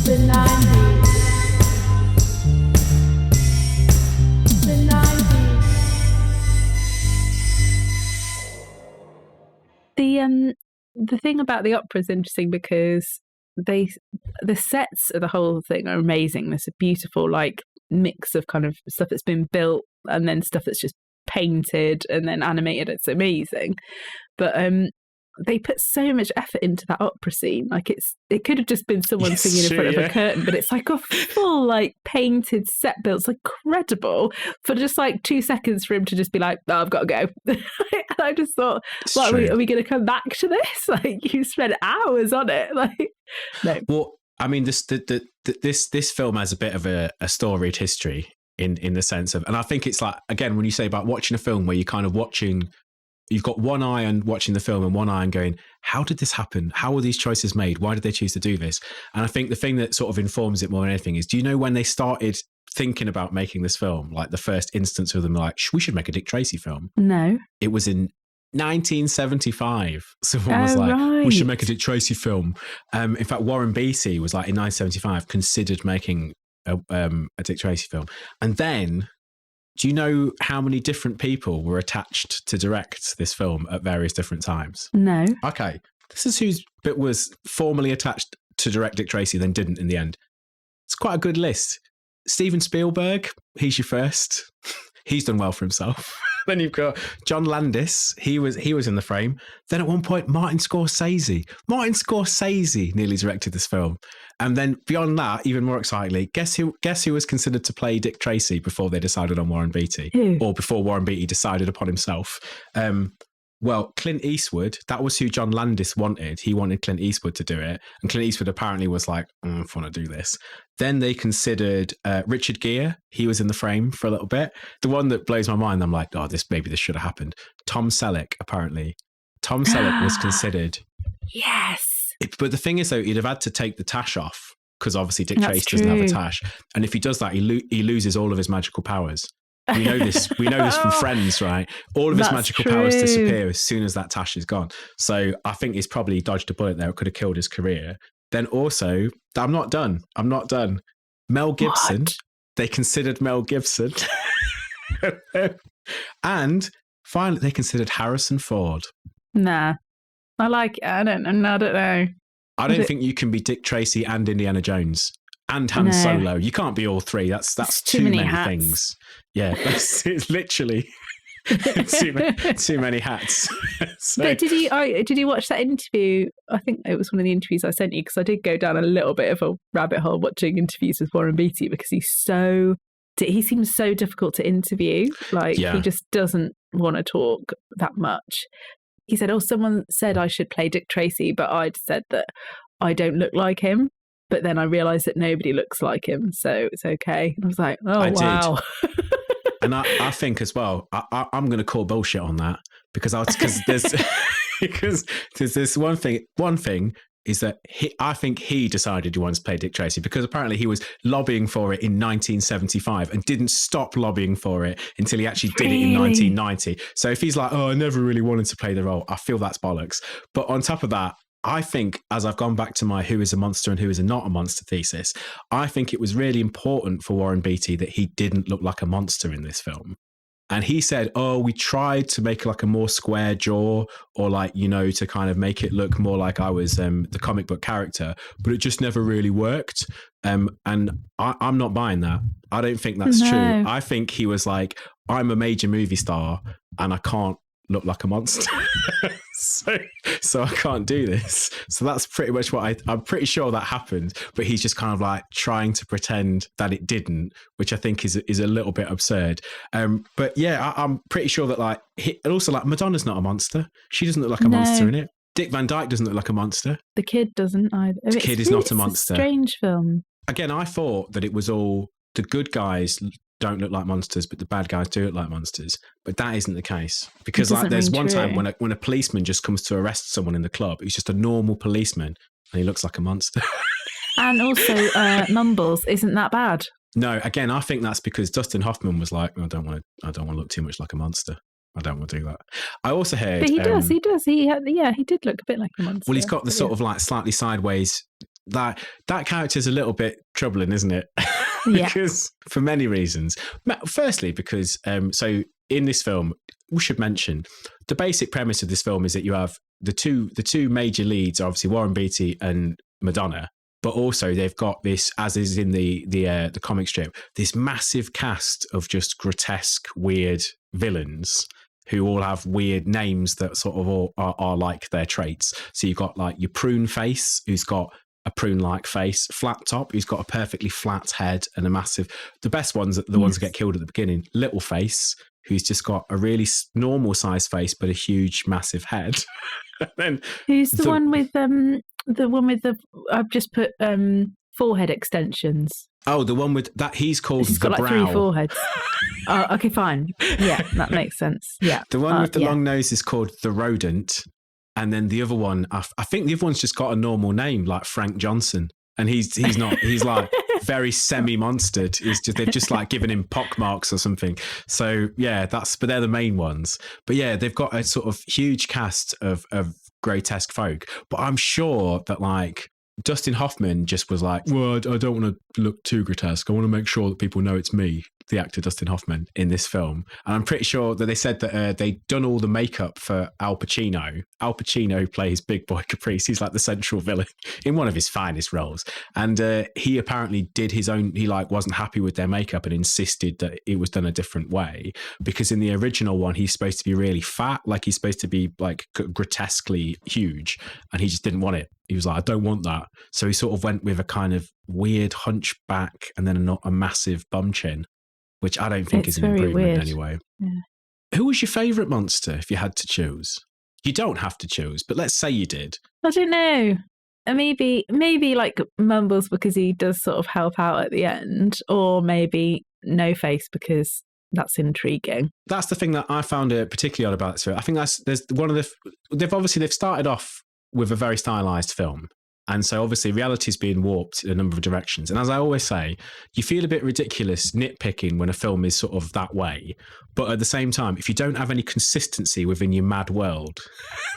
The 90s. The 90s. The thing about the opera is interesting because the sets of the whole thing are amazing. There's a beautiful like mix of kind of stuff that's been built and then stuff that's just painted and then animated. It's amazing. But they put so much effort into that opera scene. Like it could have just been someone singing in front of a curtain, but it's like a full like painted set build. It's incredible for just like 2 seconds for him to just be like, "Oh, I've got to go." And I just thought, "What are we going to come back to this? Like you spent hours on it." Like no. Well, I mean, this film has a bit of a storied history in the sense of, and I think it's like, again, when you say about watching a film where you're kind of watching, you've got one eye on watching the film and one eye on going, how did this happen? How were these choices made? Why did they choose to do this? And I think the thing that sort of informs it more than anything is, do you know when they started thinking about making this film? Like the first instance of them, like, we should make a Dick Tracy film. No. It was in 1975. Someone was like, we should make a Dick Tracy film. In fact, Warren Beatty was like in 1975 considered making a Dick Tracy film. And then, do you know how many different people were attached to direct this film at various different times? No. Okay. This is whose bit was formally attached to direct Dick Tracy, then didn't in the end. It's quite a good list. Steven Spielberg, he's your first. He's done well for himself. Then you've got John Landis. He was in the frame. Then at one point, Martin Scorsese nearly directed this film. And then beyond that, even more excitingly, guess who was considered to play Dick Tracy before they decided on Warren Beatty? Who? Or before Warren Beatty decided upon himself? Well, Clint Eastwood, that was who John Landis wanted. He wanted Clint Eastwood to do it. And Clint Eastwood apparently was like, I want to do this. Then they considered Richard Gere. He was in the frame for a little bit. The one that blows my mind, I'm like, maybe this should have happened. Tom Selleck, apparently. Tom Selleck was considered. Yes. But the thing is, though, he'd have had to take the tash off because obviously Dick Tracy doesn't have a tash. And if he does that, he loses all of his magical powers. We know this. We know this from Friends, right? All of his magical powers disappear as soon as that tash is gone. So I think he's probably dodged a bullet there. It could have killed his career. Then also, I'm not done. Mel Gibson. What? They considered Mel Gibson. And finally, they considered Harrison Ford. Nah. I like it. I don't know. I don't think you can be Dick Tracy and Indiana Jones and Han Solo. You can't be all three. That's too many things. Yeah, it's literally too many hats. So, but did you watch that interview? I think it was one of the interviews I sent you, because I did go down a little bit of a rabbit hole watching interviews with Warren Beatty, because he seems so difficult to interview. Like, he just doesn't want to talk that much. He said, someone said I should play Dick Tracy, but I'd said that I don't look like him. But then I realised that nobody looks like him, so it's okay. And I was like, oh, wow. And I think as well, I'm going to call bullshit on that, because there's this one thing is that I think he decided he wanted to play Dick Tracy, because apparently he was lobbying for it in 1975 and didn't stop lobbying for it until he actually did it in 1990. So if he's like, I never really wanted to play the role, I feel that's bollocks. But on top of that, I think, as I've gone back to my who is a monster and who is not a monster thesis, I think it was really important for Warren Beatty that he didn't look like a monster in this film. And he said, we tried to make like a more square jaw, or like, to kind of make it look more like I was the comic book character, but it just never really worked. And I'm not buying that. I don't think that's true. I think he was like, I'm a major movie star and I can't look like a monster. so I can't do this. So that's pretty much what I'm pretty sure that happened, but he's just kind of like trying to pretend that it didn't, which I think is a little bit absurd. But yeah, I'm pretty sure that like, and also like Madonna's not a monster. She doesn't look like a monster in it. Dick Van Dyke doesn't look like a monster. The kid doesn't either. The kid is not a monster. It's a strange film. Again, I thought that it was all the good guys don't look like monsters, but the bad guys do look like monsters. But that isn't the case, because like there's one time when a policeman just comes to arrest someone in the club. He's just a normal policeman and he looks like a monster. And also Mumbles isn't that bad. No, again, I think that's because Dustin Hoffman was like, I don't want to look too much like a monster. I don't want to do that. I also heard, but he does. He did look a bit like a monster. Well, he's got the sort of like slightly sideways. That character's a little bit troubling, isn't it? Because for many reasons. Firstly, because so in this film, we should mention the basic premise of this film is that you have the two major leads are obviously Warren Beatty and Madonna, but also they've got this, as is in the comic strip, this massive cast of just grotesque, weird villains who all have weird names that sort of all are like their traits. So you've got like your prune face, who's got a prune-like face, flat top, who's got a perfectly flat head and a massive... The best ones, the ones that get killed at the beginning, little face, who's just got a really normal-sized face but a huge, massive head. Then who's the one with the... I've just put forehead extensions. Oh, the one with that. He's called He's got like Brow. 3 foreheads. Oh, okay, fine. Yeah, that makes sense. Yeah, the one with the long nose is called the Rodent. And then the other one, I think the other one's just got a normal name, like Frank Johnson. And he's not, he's like very semi-monstered. They've just like given him pockmarks or something. So yeah, but they're the main ones. But yeah, they've got a sort of huge cast of grotesque folk. But I'm sure that like Dustin Hoffman just was like, well, I don't want to look too grotesque. I want to make sure that people know it's me, the actor Dustin Hoffman, in this film. And I'm pretty sure that they said that they'd done all the makeup for Al Pacino. Al Pacino plays Big Boy Caprice. He's like the central villain in one of his finest roles. And he apparently did his own, he like wasn't happy with their makeup and insisted that it was done a different way. Because in the original one, he's supposed to be really fat. Like he's supposed to be like grotesquely huge. And he just didn't want it. He was like, I don't want that. So he sort of went with a kind of weird hunchback and then a massive bum chin, which I don't think is an improvement anyway. Yeah. Who was your favourite monster if you had to choose? You don't have to choose, but let's say you did. I don't know. Maybe like Mumbles because he does sort of help out at the end, or maybe No Face because that's intriguing. That's the thing that I found particularly odd about this film. I think there's one of they've started off with a very stylized film. And so obviously reality's being warped in a number of directions. And as I always say, you feel a bit ridiculous nitpicking when a film is sort of that way. But at the same time, if you don't have any consistency within your mad world,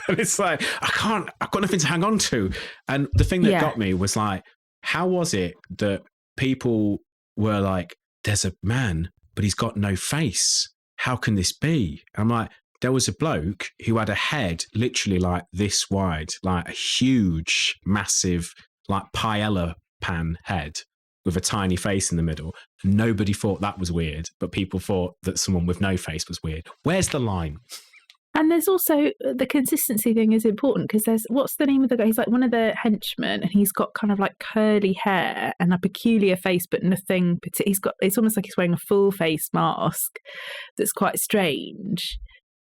it's like, I've got nothing to hang on to. And the thing that got me was like, how was it that people were like, there's a man, but he's got no face. How can this be? And I'm like, there was a bloke who had a head literally like this wide, like a huge, massive, like paella pan head with a tiny face in the middle. Nobody thought that was weird, but people thought that someone with no face was weird. Where's the line? And there's also the consistency thing is important because there's, what's the name of the guy? He's like one of the henchmen and he's got kind of like curly hair and a peculiar face, but nothing. It's almost like he's wearing a full face mask that's quite strange.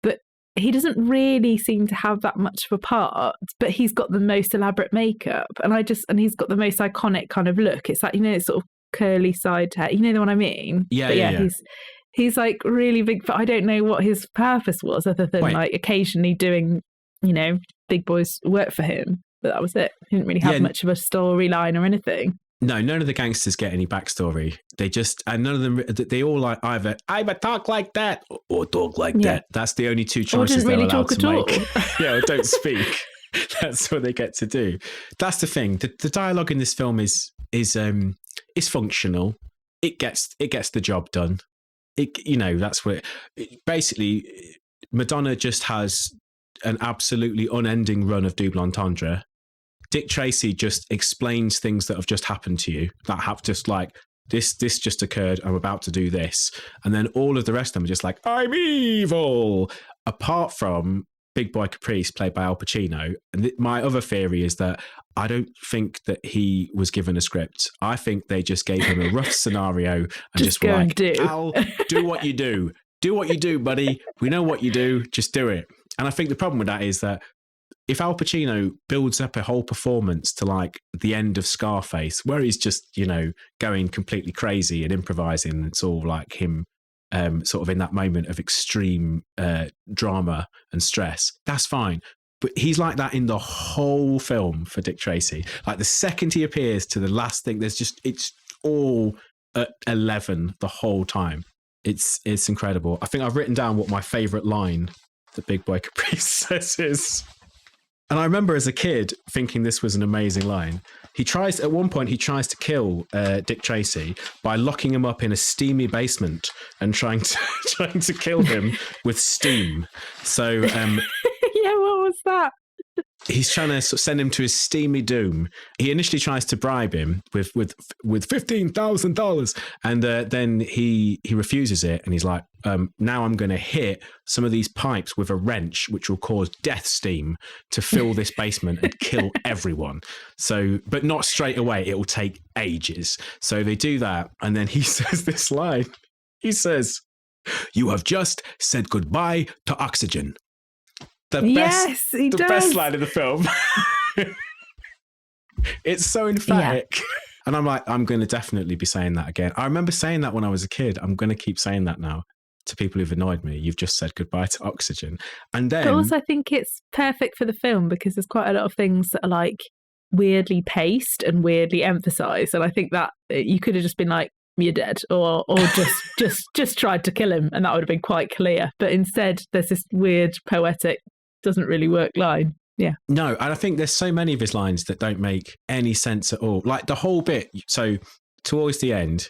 But he doesn't really seem to have that much of a part, but he's got the most elaborate makeup. And he's got the most iconic kind of look. It's like, it's sort of curly side hair. You know what I mean? Yeah. He's like really big, but I don't know what his purpose was other than like occasionally doing, big boys work for him. But that was it. He didn't really have much of a storyline or anything. No, none of the gangsters get any backstory. And none of them, they all like either talk like that or talk like that. That's the only two choices they're allowed to make. Or don't speak. That's what they get to do. That's the thing. The dialogue in this film is functional. It gets the job done. That's what basically Madonna just has an absolutely unending run of double entendre. Dick Tracy just explains things that have just happened to you, that have just like this just occurred. I'm about to do this, and then all of the rest of them are just like, I'm evil. Apart from Big Boy Caprice, played by Al Pacino, and my other theory is that I don't think that he was given a script. I think they just gave him a rough scenario and just were like, Al, do what you do. Do what you do, buddy. We know what you do. Just do it. And I think the problem with that is that if Al Pacino builds up a whole performance to like the end of Scarface, where he's just, going completely crazy and improvising, it's all like him sort of in that moment of extreme drama and stress, that's fine. But he's like that in the whole film for Dick Tracy. Like the second he appears to the last thing, it's all at 11 the whole time. It's incredible. I think I've written down what my favourite line that Big Boy Caprice says is. And I remember as a kid thinking this was an amazing line. At one point he tries to kill Dick Tracy by locking him up in a steamy basement and trying to kill him with steam. So what was that? He's trying to sort of send him to his steamy doom. He initially tries to bribe him with $15,000, and then he refuses it, and he's like, "Now I'm going to hit some of these pipes with a wrench, which will cause death steam to fill this basement and kill everyone." So, but not straight away. It will take ages. So they do that, and then he says this line. He says, "You have just said goodbye to oxygen." The best line of the film. It's so emphatic. Yeah. And I'm like, I'm going to definitely be saying that again. I remember saying that when I was a kid. I'm going to keep saying that now to people who've annoyed me. You've just said goodbye to oxygen. And then... But also I think it's perfect for the film because there's quite a lot of things that are like weirdly paced and weirdly emphasised. And I think that you could have just been like, you're dead, or just tried to kill him, and that would have been quite clear. But instead, there's this weird, poetic, doesn't really work line. Yeah. No, and I think there's so many of his lines that don't make any sense at all. Like the whole bit. So towards the end,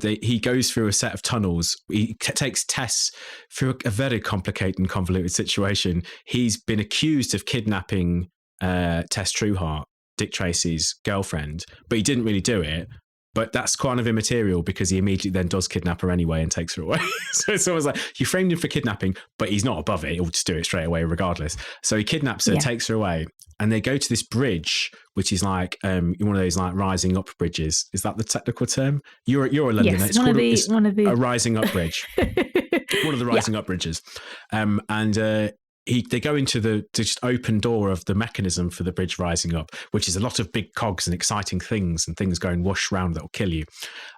he goes through a set of tunnels. He takes Tess through a very complicated and convoluted situation. He's been accused of kidnapping Tess Trueheart, Dick Tracy's girlfriend, but he didn't really do it. But that's kind of immaterial because he immediately then does kidnap her anyway and takes her away. So it's almost like you framed him for kidnapping, but he's not above it. He'll just do it straight away regardless. So he kidnaps her, takes her away, and they go to this bridge, which is like one of those like rising up bridges. Is that the technical term? You're a Londoner. Yes, it's called a rising up bridge. One of the rising up bridges. They go into the just open door of the mechanism for the bridge rising up, which is a lot of big cogs and exciting things and things going whoosh round that will kill you.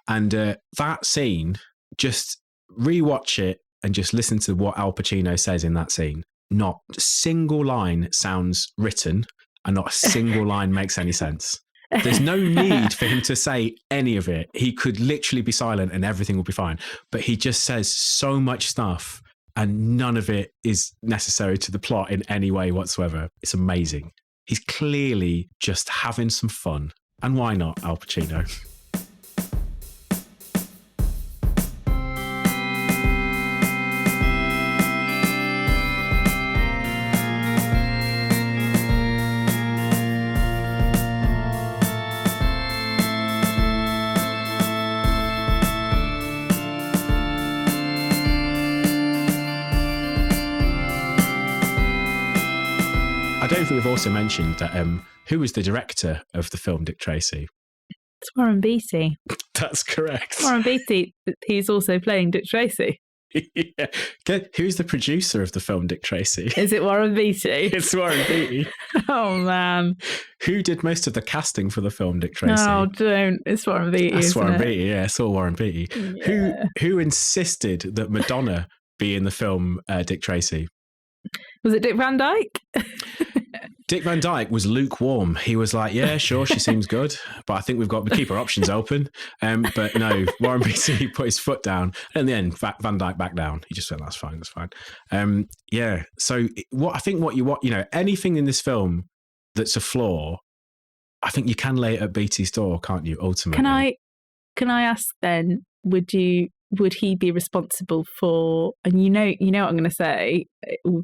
And that scene, just rewatch it and just listen to what Al Pacino says in that scene. Not a single line sounds written and not a single line makes any sense. There's no need for him to say any of it. He could literally be silent and everything will be fine. But he just says so much stuff and none of it is necessary to the plot in any way whatsoever. It's amazing. He's clearly just having some fun. And why not, Al Pacino? don't think we've also mentioned that who was the director of the film Dick Tracy? It's Warren Beatty. That's correct. Warren Beatty, he's also playing Dick Tracy. Yeah. Who's the producer of the film Dick Tracy? Is it Warren Beatty? It's Warren Beatty. Oh, man. Who did most of the casting for the film Dick Tracy? Oh, don't. It's Warren Beatty, That's isn't Warren it? Beatty, yeah. It's all Warren Beatty. Yeah. Who insisted that Madonna be in the film Dick Tracy? Was it Dick Van Dyke? Dick Van Dyke was lukewarm. He was like, yeah, sure, she seems good, but I think we keep our options open. But no, Warren Beatty put his foot down. And in the end, Van Dyke backed down. He just went, that's fine. Yeah. So anything in this film that's a flaw, I think you can lay it at Beatty's door, can't you, ultimately? Can I ask then, would he be responsible for, and you know what I'm going to say,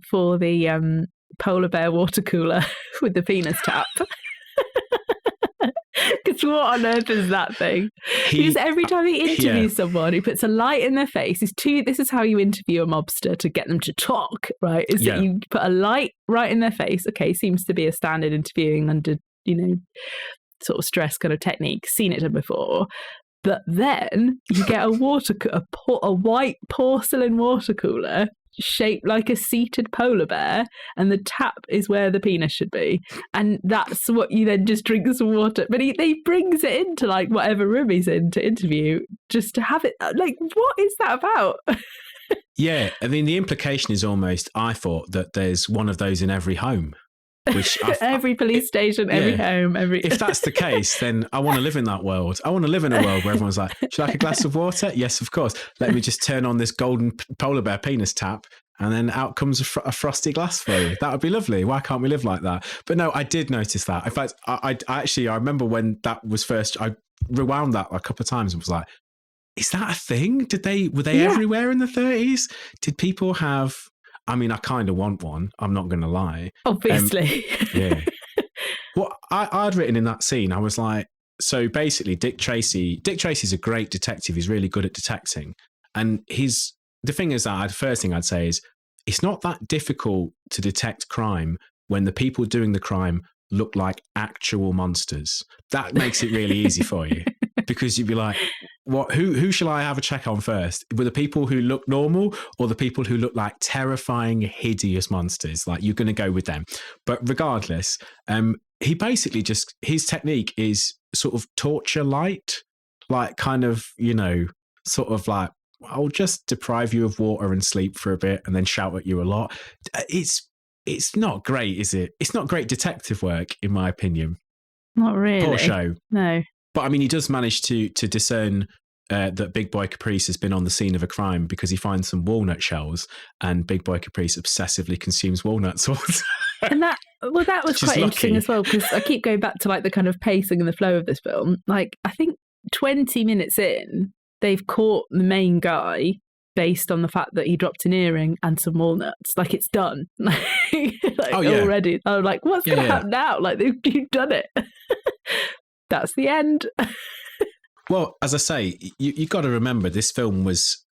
for the polar bear water cooler with the penis tap? Because what on earth is that thing? Because every time he interviews someone, he puts a light in their face. This is how you interview a mobster to get them to talk, right? That you put a light right in their face. Okay, seems to be a standard interviewing under, sort of stress kind of technique. Seen it done before. But then you get a white porcelain water cooler shaped like a seated polar bear, and the tap is where the penis should be, and that's what you then just drink some water. But he brings it into like whatever room he's in to interview, just to have it. Like, what is that about? Yeah, I mean, the implication is almost, I thought, that there's one of those in every home. Which every police station, every home, If that's the case, then I want to live in that world. I want to live in a world where everyone's like, "Should I like a glass of water?" Yes, of course. Let me just turn on this golden polar bear penis tap, and then out comes a frosty glass for you. That would be lovely. Why can't we live like that? But no, I did notice that. In fact, I remember when that was first. I rewound that a couple of times and was like, "Is that a thing? Were they everywhere in the 30s? Did people have?" I mean, I kind of want one. I'm not going to lie. Obviously. Yeah. What I'd written in that scene, I was like, so basically Dick Tracy's a great detective. He's really good at detecting. And the thing is that first thing I'd say is, it's not that difficult to detect crime when the people doing the crime look like actual monsters. That makes it really easy for you. Because you'd be like, what? Who shall I have a check on first? Were the people who look normal, or the people who look like terrifying, hideous monsters? Like, you're going to go with them. But regardless, he basically his technique is sort of torture light, like kind of, sort of like, I'll just deprive you of water and sleep for a bit and then shout at you a lot. It's not great, is it? It's not great detective work, in my opinion. Not really. Poor show. No. But I mean, he does manage to discern that Big Boy Caprice has been on the scene of a crime, because he finds some walnut shells, and Big Boy Caprice obsessively consumes walnuts. And that was quite interesting as well, because I keep going back to like the kind of pacing and the flow of this film. Like, I think 20 minutes in, they've caught the main guy based on the fact that he dropped an earring and some walnuts. Like, it's done. Already. I'm like, what's going to happen now? Like, you've done it. That's the end. Well, as I say, you got to remember, this film was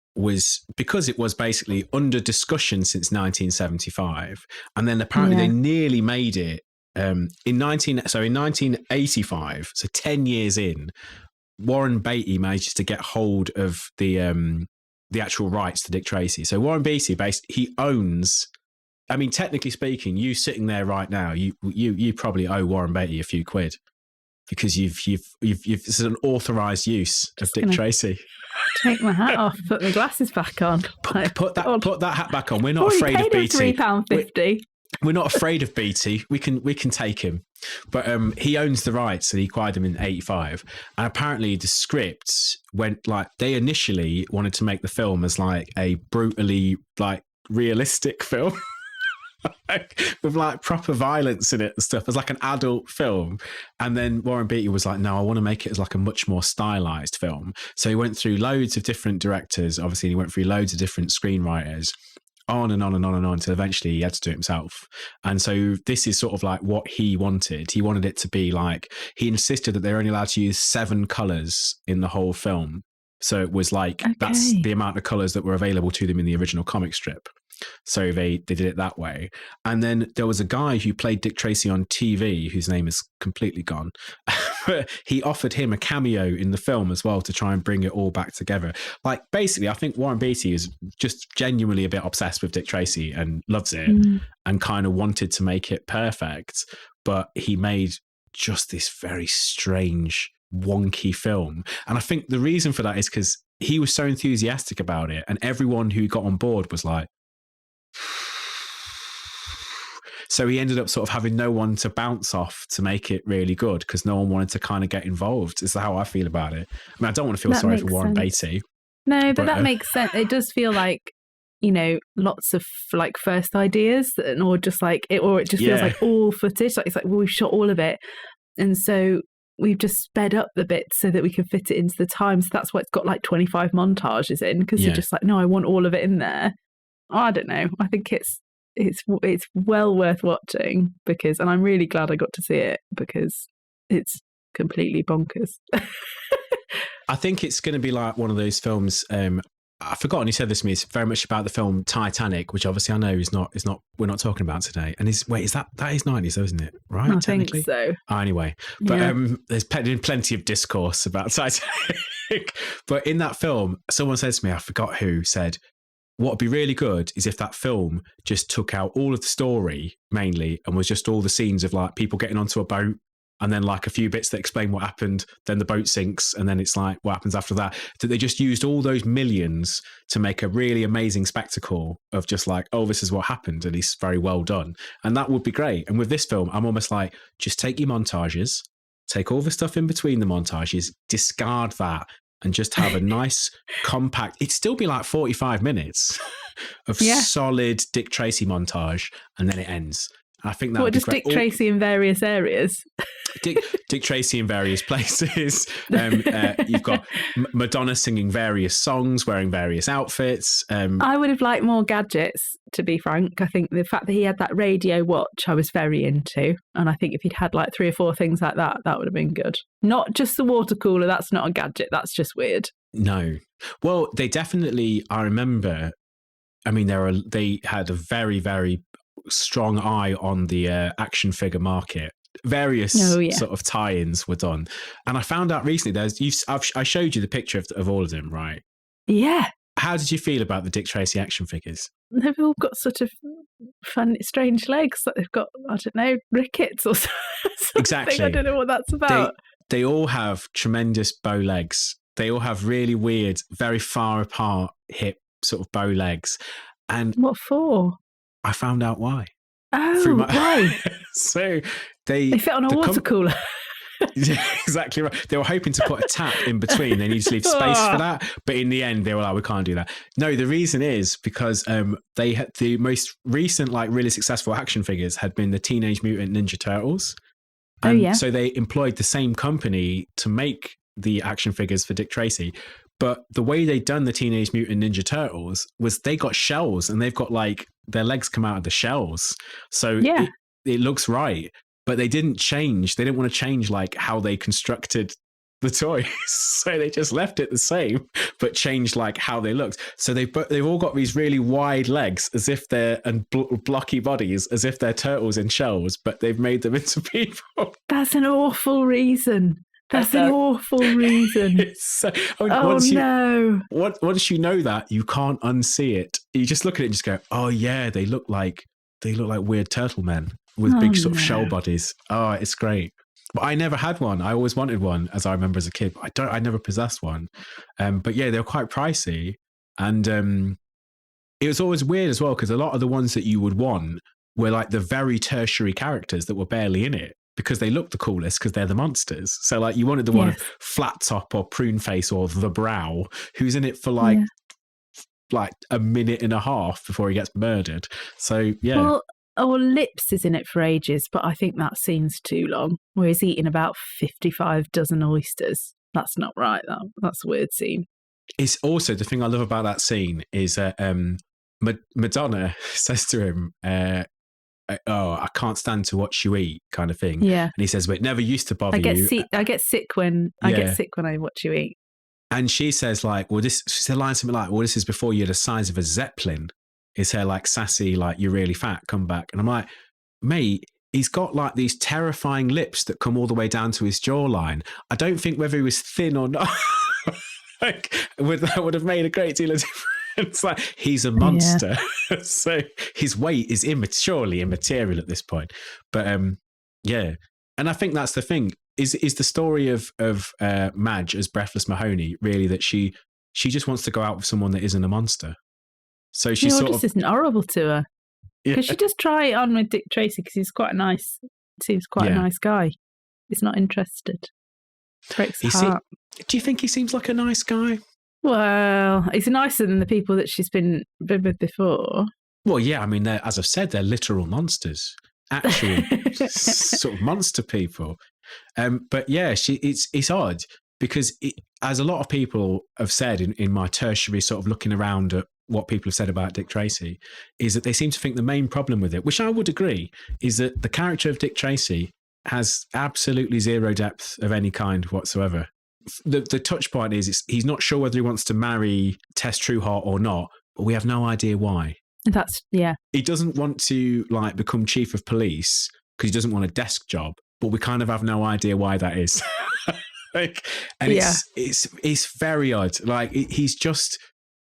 because it was basically under discussion since 1975, and then apparently they nearly made it in 1985. So 10 years in, Warren Beatty manages to get hold of the actual rights to Dick Tracy. So Warren Beatty, he owns. I mean, technically speaking, you sitting there right now, you probably owe Warren Beatty a few quid. Because you've this is an authorised use of Dick Tracy. Take my hat off, put my glasses back on. Put that hat back on. We're not afraid of Beatty. £3.50. We're not afraid of Beatty. We can take him. But he owns the rights, and he acquired them in 85. And apparently the scripts went like, they initially wanted to make the film as like a brutally like realistic film. With like proper violence in it and stuff, as like an adult film. And then Warren Beatty was like, no, I want to make it as like a much more stylized film. So he went through loads of different directors. Obviously, he went through loads of different screenwriters, on and on and on and on, until eventually he had to do it himself. And so this is sort of like what he wanted. He wanted it to be like, he insisted that they're only allowed to use 7 colors in the whole film. So it was like, that's the amount of colors that were available to them in the original comic strip. So they did it that way. And then there was a guy who played Dick Tracy on TV, whose name is completely gone. He offered him a cameo in the film as well to try and bring it all back together. Like, basically, I think Warren Beatty is just genuinely a bit obsessed with Dick Tracy and loves it and kind of wanted to make it perfect. But he made just this very strange, wonky film. And I think the reason for that is because he was so enthusiastic about it, and everyone who got on board was like, so he ended up sort of having no one to bounce off to make it really good because no one wanted to kind of get involved. Is how I feel about it. I mean, I don't want to feel sorry for Warren Beatty. No, but that makes sense. It does feel like, you know, lots of like first ideas, or just like it, or it just feels like all footage. Like it's like, well, we've shot all of it, and so we've just sped up the bit so that we can fit it into the time. So that's why it's got like 25 montages in, because you're just like, no, I want all of it in there. I don't know. I think it's well worth watching because, and I'm really glad I got to see it because it's completely bonkers. I think it's going to be like one of those films. I've forgotten who said this to me. It's very much about the film Titanic, which obviously I know is not. We're not talking about today. And is that is 90s, though, isn't it? Right? I think so. Anyway, but there's been plenty of discourse about Titanic. But in that film, someone says to me, I forgot who, said, what would be really good is if that film just took out all of the story mainly and was just all the scenes of like people getting onto a boat and then like a few bits that explain what happened, then the boat sinks and then it's like what happens after that. That they just used all those millions to make a really amazing spectacle of just like, oh, this is what happened and it's very well done. And that would be great. And with this film, I'm almost like, just take your montages, take all the stuff in between the montages, discard that, and just have a nice, compact... It'd still be like 45 minutes of solid Dick Tracy montage, and then it ends. I think that would be great. Dick Tracy in various areas? Dick Tracy in various places. You've got Madonna singing various songs, wearing various outfits. I would have liked more gadgets, to be frank. I think the fact that he had that radio watch, I was very into. And I think if he'd had like 3 or 4 things like that, that would have been good. Not just the water cooler. That's not a gadget. That's just weird. No. Well, they definitely, I remember, I mean, they had a very, very strong eye on the action figure market. Various sort of tie-ins were done, and I found out recently I showed you the picture of all of them, right? Yeah. How did you feel about the Dick Tracy action figures? They've all got sort of fun, strange legs. Like they've got, I don't know, rickets or something. Exactly. I don't know what that's about. They all have tremendous bow legs. They all have really weird, very far apart hip sort of bow legs. And what for? I found out why. Oh, why? So they fit on a water cooler. Exactly right. They were hoping to put a tap in between. They needed to leave space for that. But in the end, they were like, we can't do that. No, the reason is because they had the most recent, like really successful action figures had been the Teenage Mutant Ninja Turtles. And so they employed the same company to make the action figures for Dick Tracy. But the way they'd done the Teenage Mutant Ninja Turtles was they got shells and they've got like their legs come out of the shells. So it looks right. But they didn't change. They didn't want to change like how they constructed the toys. So they just left it the same, but changed like how they looked. So they've all got these really wide legs as if they're, and blocky bodies as if they're turtles in shells, but they've made them into people. That's an awful reason. That's an awful reason. Once you know that, you can't unsee it. You just look at it and just go, oh yeah, they look like weird turtle men with big sort of shell bodies. Oh, it's great. But I never had one. I always wanted one, as I remember as a kid. I never possessed one. But yeah, they were quite pricey. And it was always weird as well, because a lot of the ones that you would want were like the very tertiary characters that were barely in it, because they look the coolest because they're the monsters. So like you wanted the one of Flat Top or Prune Face or The Brow, who's in it for like a minute and a half before he gets murdered. So yeah. Well, Lips is in it for ages, but I think that scene's too long, where he's eating about 55 dozen oysters. That's not right, though. That's a weird scene. It's also, the thing I love about that scene is Madonna says to him, I can't stand to watch you eat, kind of thing. Yeah. And he says, but it never used to bother you. I get sick when I watch you eat. And she says, like, she said line something like, well, this is before you're the size of a Zeppelin. is her like sassy, like you're really fat, come back. And I'm like, mate, he's got like these terrifying lips that come all the way down to his jawline. I don't think whether he was thin or not, like, that would have made a great deal of difference. Like, he's a monster. Yeah. So his weight is surely immaterial at this point. But yeah. And I think that's the thing. Is the story of Madge as Breathless Mahoney really that she just wants to go out with someone that isn't a monster? So she just isn't horrible to her. Because she does try it on with Dick Tracy because he's quite seems quite a nice guy. He's not interested. Breaks his heart. Do you think he seems like a nice guy? Well, he's nicer than the people that she's been with before. Well, yeah, I mean, as I've said, they're literal monsters. Actual sort of monster people. But yeah, it's odd because as a lot of people have said in my tertiary sort of looking around at what people have said about Dick Tracy, is that they seem to think the main problem with it, which I would agree, is that the character of Dick Tracy has absolutely zero depth of any kind whatsoever. The touch point is he's not sure whether he wants to marry Tess Trueheart or not, but we have no idea why. He doesn't want to like become chief of police because he doesn't want a desk job, but we kind of have no idea why that is. It's very odd. Like he's just,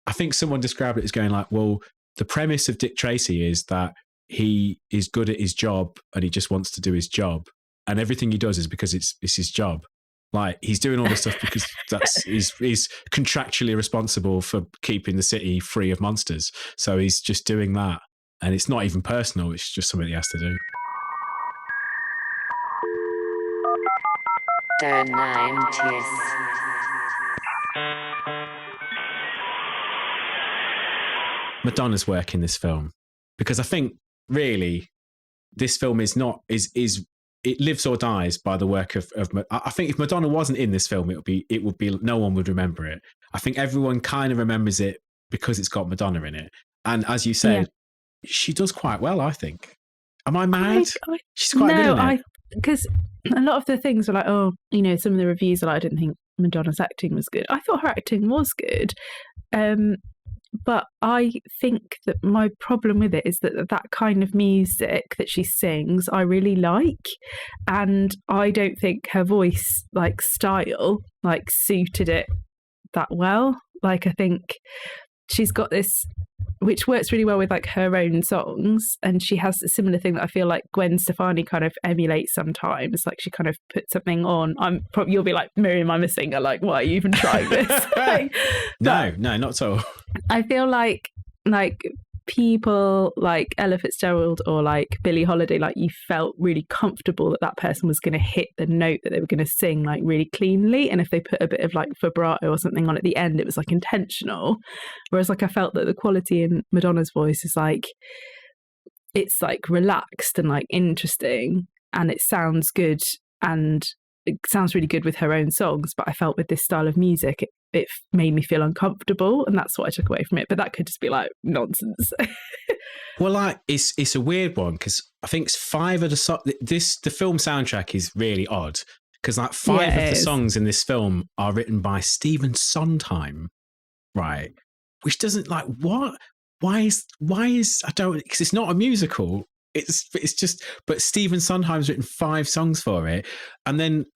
I think someone described it as going like, well, the premise of Dick Tracy is that he is good at his job and he just wants to do his job, and everything he does is because it's his job. Like he's doing all this stuff because he's contractually responsible for keeping the city free of monsters. So he's just doing that, and it's not even personal. It's just something he has to do. The 90s. Madonna's work in this film, because I think really this film is it lives or dies by the work of I think if Madonna wasn't in this film, it would be no one would remember it. I think everyone kind of remembers it because it's got Madonna in it, and as you said, she does quite well. I think. Am I mad? She's quite good in it. Because a lot of the things were like, oh, some of the reviews are like, I didn't think Madonna's acting was good. I thought her acting was good. But I think that my problem with it is that kind of music that she sings, I really like. And I don't think her voice, like, style, like, suited it that well. Like, I think she's got this, which works really well with, like, her own songs. And she has a similar thing that I feel like Gwen Stefani kind of emulates sometimes. Like, she kind of puts something on. You'll be like, Miriam, I'm a singer. Like, why are you even trying this? No, not at all. I feel like people like Ella Fitzgerald or like Billie Holiday, like you felt really comfortable that person was going to hit the note that they were going to sing like really cleanly, and if they put a bit of like vibrato or something on at the end, it was like intentional. Whereas like I felt that the quality in Madonna's voice is like, it's like relaxed and like interesting, and it sounds good, and it sounds really good with her own songs. But I felt with this style of music, it made me feel uncomfortable, and that's what I took away from it. But that could just be like nonsense. Well, like it's a weird one because I think 5 of the film soundtrack is really odd because like 5 of the songs in this film are written by Stephen Sondheim, right? Which doesn't like what? Why is I don't, because it's not a musical. It's just, but Stephen Sondheim's written 5 songs for it, and then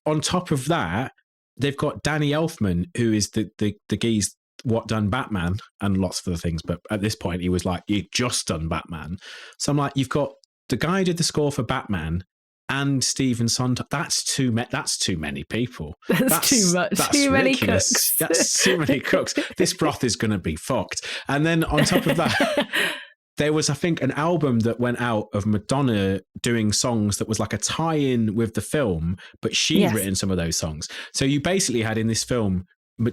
on top of that, they've got Danny Elfman, who is the geese what done Batman and lots of other things, but at this point he was like, he'd just done Batman. So I'm like, you've got the guy who did the score for Batman and Stephen Sondheim. That's too many people. That's too much. That's too ridiculous. Many cooks. That's too many cooks. This broth is going to be fucked. And then on top of that, there was, I think, an album that went out of Madonna doing songs that was like a tie-in with the film, but she'd written some of those songs. So you basically had in this film, the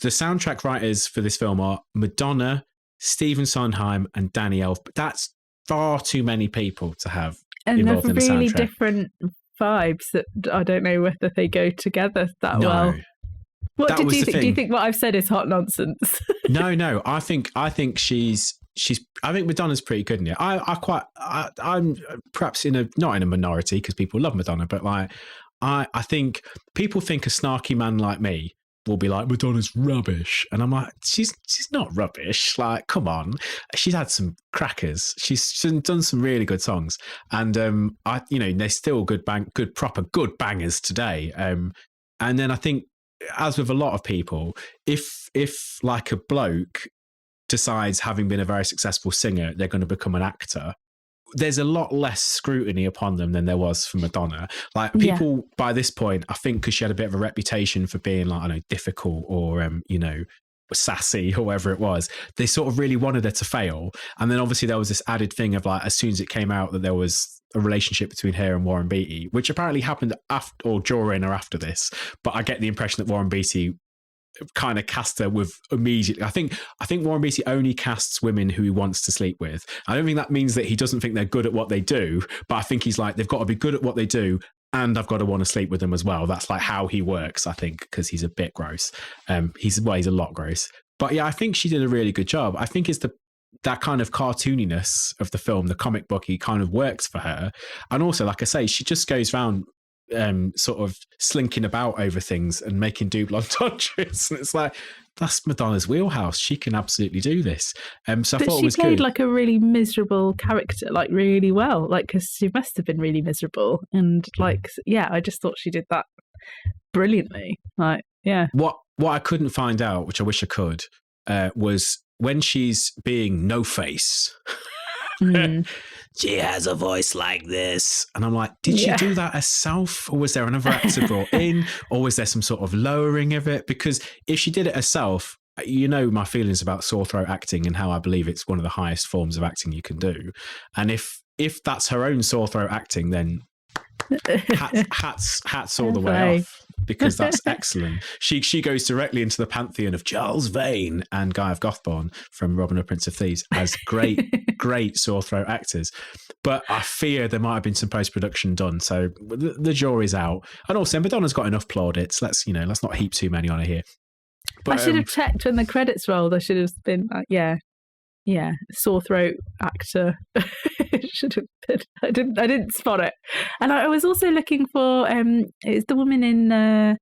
soundtrack writers for this film are Madonna, Stephen Sondheim, and Danny Elfman. That's far too many people to have involved in the soundtrack. And they're really different vibes that I don't know whether they go together that well. What did you think? Do you think what I've said is hot nonsense? No. I think I think Madonna's pretty good in it. I'm perhaps not in a minority because people love Madonna, but like I think people think a snarky man like me will be like, Madonna's rubbish. And I'm like, she's not rubbish. Like, come on. She's had some crackers. She's done some really good songs. And they're still good bangers today. And then I think, as with a lot of people, if like a bloke decides, having been a very successful singer, they're going to become an actor, there's a lot less scrutiny upon them than there was for Madonna. Like, people by this point, I think, because she had a bit of a reputation for being like, I don't know, difficult or sassy or whatever it was, they sort of really wanted her to fail. And then obviously there was this added thing of like, as soon as it came out that there was a relationship between her and Warren Beatty, which apparently happened after or during or after this, but I get the impression that Warren Beatty kind of cast her with immediately. I think Warren Beatty only casts women who he wants to sleep with. I don't think that means that he doesn't think they're good at what they do, but I think he's like, they've got to be good at what they do and I've got to want to sleep with them as well. That's like how he works, I think, because he's a bit gross. He's a lot gross. But yeah, I think she did a really good job. I think it's that kind of cartooniness of the film, the comic booky kind of works for her. And also, like I say, she just goes around sort of slinking about over things and making double entendres, and it's like, that's Madonna's wheelhouse. She can absolutely do this. So I thought it was good. She played like a really miserable character, like really well, like, because she must have been really miserable, and like, yeah, I just thought she did that brilliantly. Like, yeah. What I couldn't find out, which I wish I could, was when she's being no face. She has a voice like this. And I'm like, did she do that herself? Or was there another actor brought in? Or was there some sort of lowering of it? Because if she did it herself, you know my feelings about sore throat acting and how I believe it's one of the highest forms of acting you can do. And if that's her own sore throat acting, then hats all the way off, because that's excellent. She goes directly into the pantheon of Charles Vane and Guy of Gothborne from Robin Hood, Prince of Thieves as great sore throat actors. But I fear there might have been some post-production done, so the jury's out. And also, Madonna's got enough plaudits. Let's not heap too many on her here. But, I should have checked when the credits rolled. I should have been sore throat actor. It should have been. I didn't spot it. And I was also looking for it's the woman in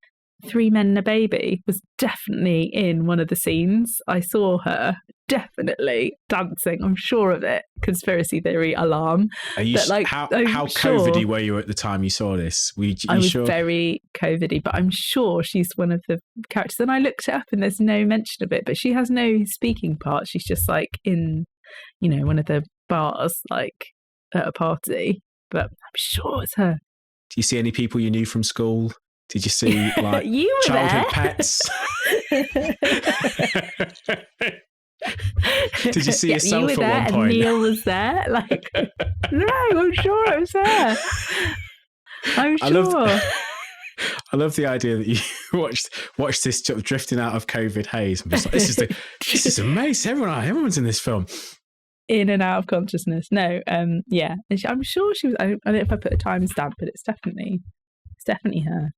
Three Men and a Baby was definitely in one of the scenes. I saw her definitely dancing. I'm sure of it. Conspiracy theory alarm. Are you how COVIDy were you at the time you saw this? I was sure? Very COVIDy, but I'm sure she's one of the characters. And I looked it up, and there's no mention of it. But she has no speaking part. She's just like in, one of the bars, like at a party. But I'm sure it's her. Do you see any people you knew from school? Did you see like childhood pets? Did you see yourself you were at there, one point? And Neil was there. Like, no, I'm sure it was her. I'm sure. I love the idea that you watched this sort of drifting out of COVID haze. I'm just like, this is amazing. Everyone's in this film. In and out of consciousness. No, yeah. I'm sure she was. I don't know if I put a timestamp, but it's definitely her.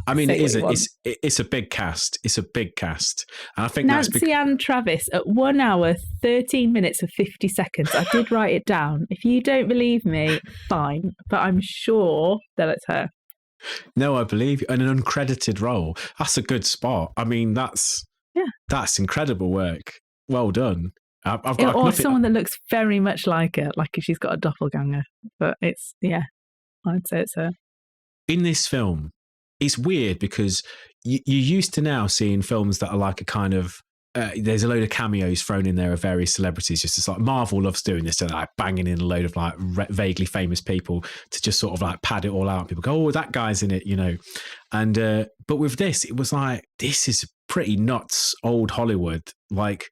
I mean, it's a big cast. It's a big cast. And I think Nancy Ann Travis at 1 hour, 13 minutes and 50 seconds. I did write it down. If you don't believe me, fine. But I'm sure that it's her. No, I believe you. In an uncredited role. That's a good spot. I mean, that's incredible work. Well done. I've got someone that looks very much like her, like if she's got a doppelganger. But I'd say it's her. In this film, it's weird because you're used to now seeing films that are like a kind of there's a load of cameos thrown in there of various celebrities. Just as like Marvel loves doing this, to like banging in a load of like vaguely famous people to just sort of like pad it all out. People go, "Oh, that guy's in it," And but with this, it was like, this is pretty nuts old Hollywood. Like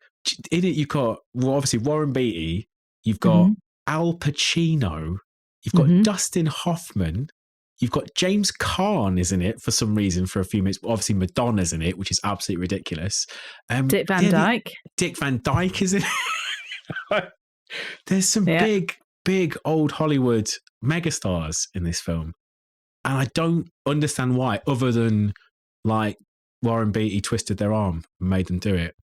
in it, you've got obviously Warren Beatty, you've got Al Pacino, you've got Dustin Hoffman. You've got James Caan is in it for some reason for a few minutes. Obviously, Madonna's in it, which is absolutely ridiculous. Dick Van Dyke. Dick Van Dyke is in it. There's some big old Hollywood megastars in this film. And I don't understand why, other than like Warren Beatty twisted their arm and made them do it.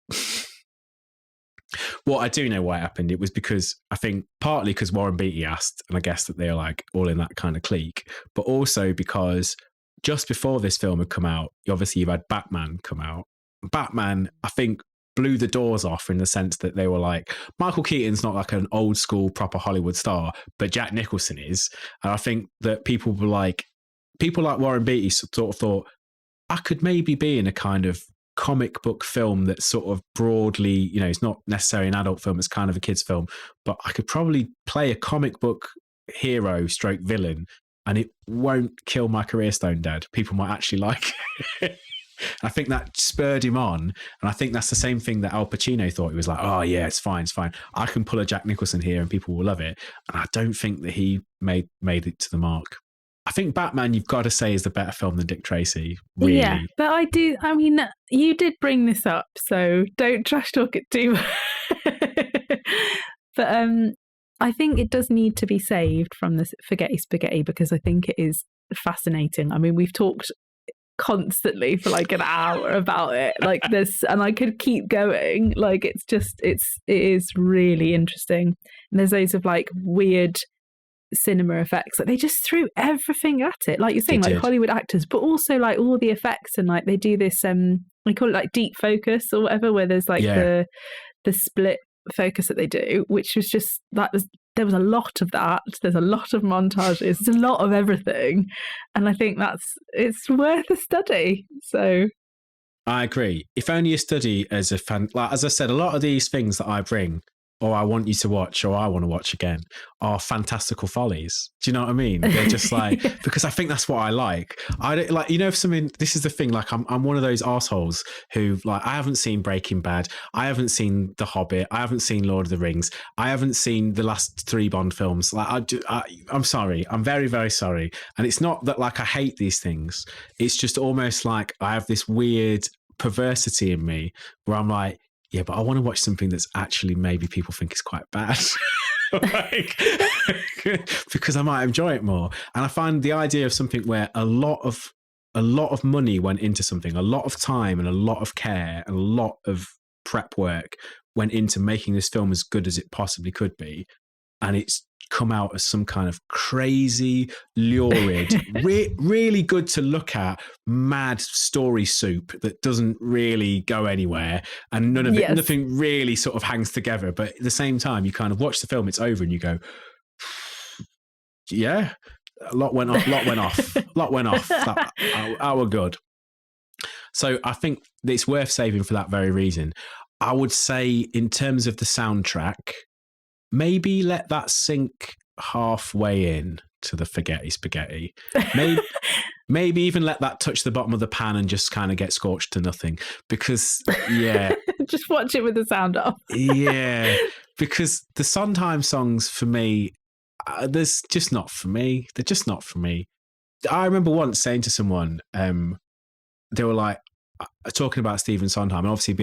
Well, I do know why it happened. It was because I think partly because Warren Beatty asked, and I guess that they're like all in that kind of clique, but also because just before this film had come out, obviously you've had Batman come out, Batman, I think, blew the doors off in the sense that they were like, Michael Keaton's not like an old school proper Hollywood star, but Jack Nicholson is. And I think that people like Warren Beatty sort of thought, I could maybe be in a kind of comic book film that's sort of broadly, you know, it's not necessarily an adult film, it's kind of a kid's film, but I could probably play a comic book hero stroke villain and it won't kill my career stone dead. People might actually like it. I think that spurred him on. And I think that's the same thing that Al Pacino thought. He was like, oh yeah, it's fine. I can pull a Jack Nicholson here and people will love it. And I don't think that he made it to the mark. I think Batman, you've got to say, is the better film than Dick Tracy, really. Yeah, but I mean, you did bring this up, so don't trash talk it too much. But I think it does need to be saved from the Forgetty Spaghetti because I think it is fascinating. I mean, we've talked constantly for like an hour about it, like this, and I could keep going. Like it is really interesting. And there's loads of like weird cinema effects, like they just threw everything at it, like you're saying, like Hollywood actors, but also like all the effects, and like they do this they call it like deep focus or whatever, where there's like the split focus that they do, which was just like there was a lot of that. There's a lot of montages. There's a lot of everything, and I think it's worth a study. So I agree. If only a study as a fan, like as I said, a lot of these things that I bring, or I want you to watch, or I want to watch again, are fantastical follies. Do you know what I mean? They're just like, because I think that's what I like. I don't, like, you know, if something, this is the thing, like I'm one of those assholes who, like, I haven't seen Breaking Bad, I haven't seen The Hobbit, I haven't seen Lord of the Rings, I haven't seen the last 3 Bond films. Like, I'm sorry, I'm very, very sorry. And it's not that like I hate these things. It's just almost like I have this weird perversity in me where I'm like, yeah, but I want to watch something that's actually maybe people think is quite bad. Like, because I might enjoy it more. And I find the idea of something where a lot of money went into something, a lot of time and a lot of care and a lot of prep work went into making this film as good as it possibly could be. And it's come out as some kind of crazy, lurid, really good to look at, mad story soup that doesn't really go anywhere, and nothing really sort of hangs together. But at the same time, you kind of watch the film, it's over, and you go, yeah, a lot went off. That were good. So I think it's worth saving for that very reason. I would say in terms of the soundtrack, maybe let that sink halfway in to the Forgetty Spaghetti. Maybe even let that touch the bottom of the pan and just kind of get scorched to nothing. Because, yeah. Just watch it with the sound off. Yeah. Because the Sondheim songs, for me, there's just not for me. They're just not for me. I remember once saying to someone, they were like, talking about Stephen Sondheim, and obviously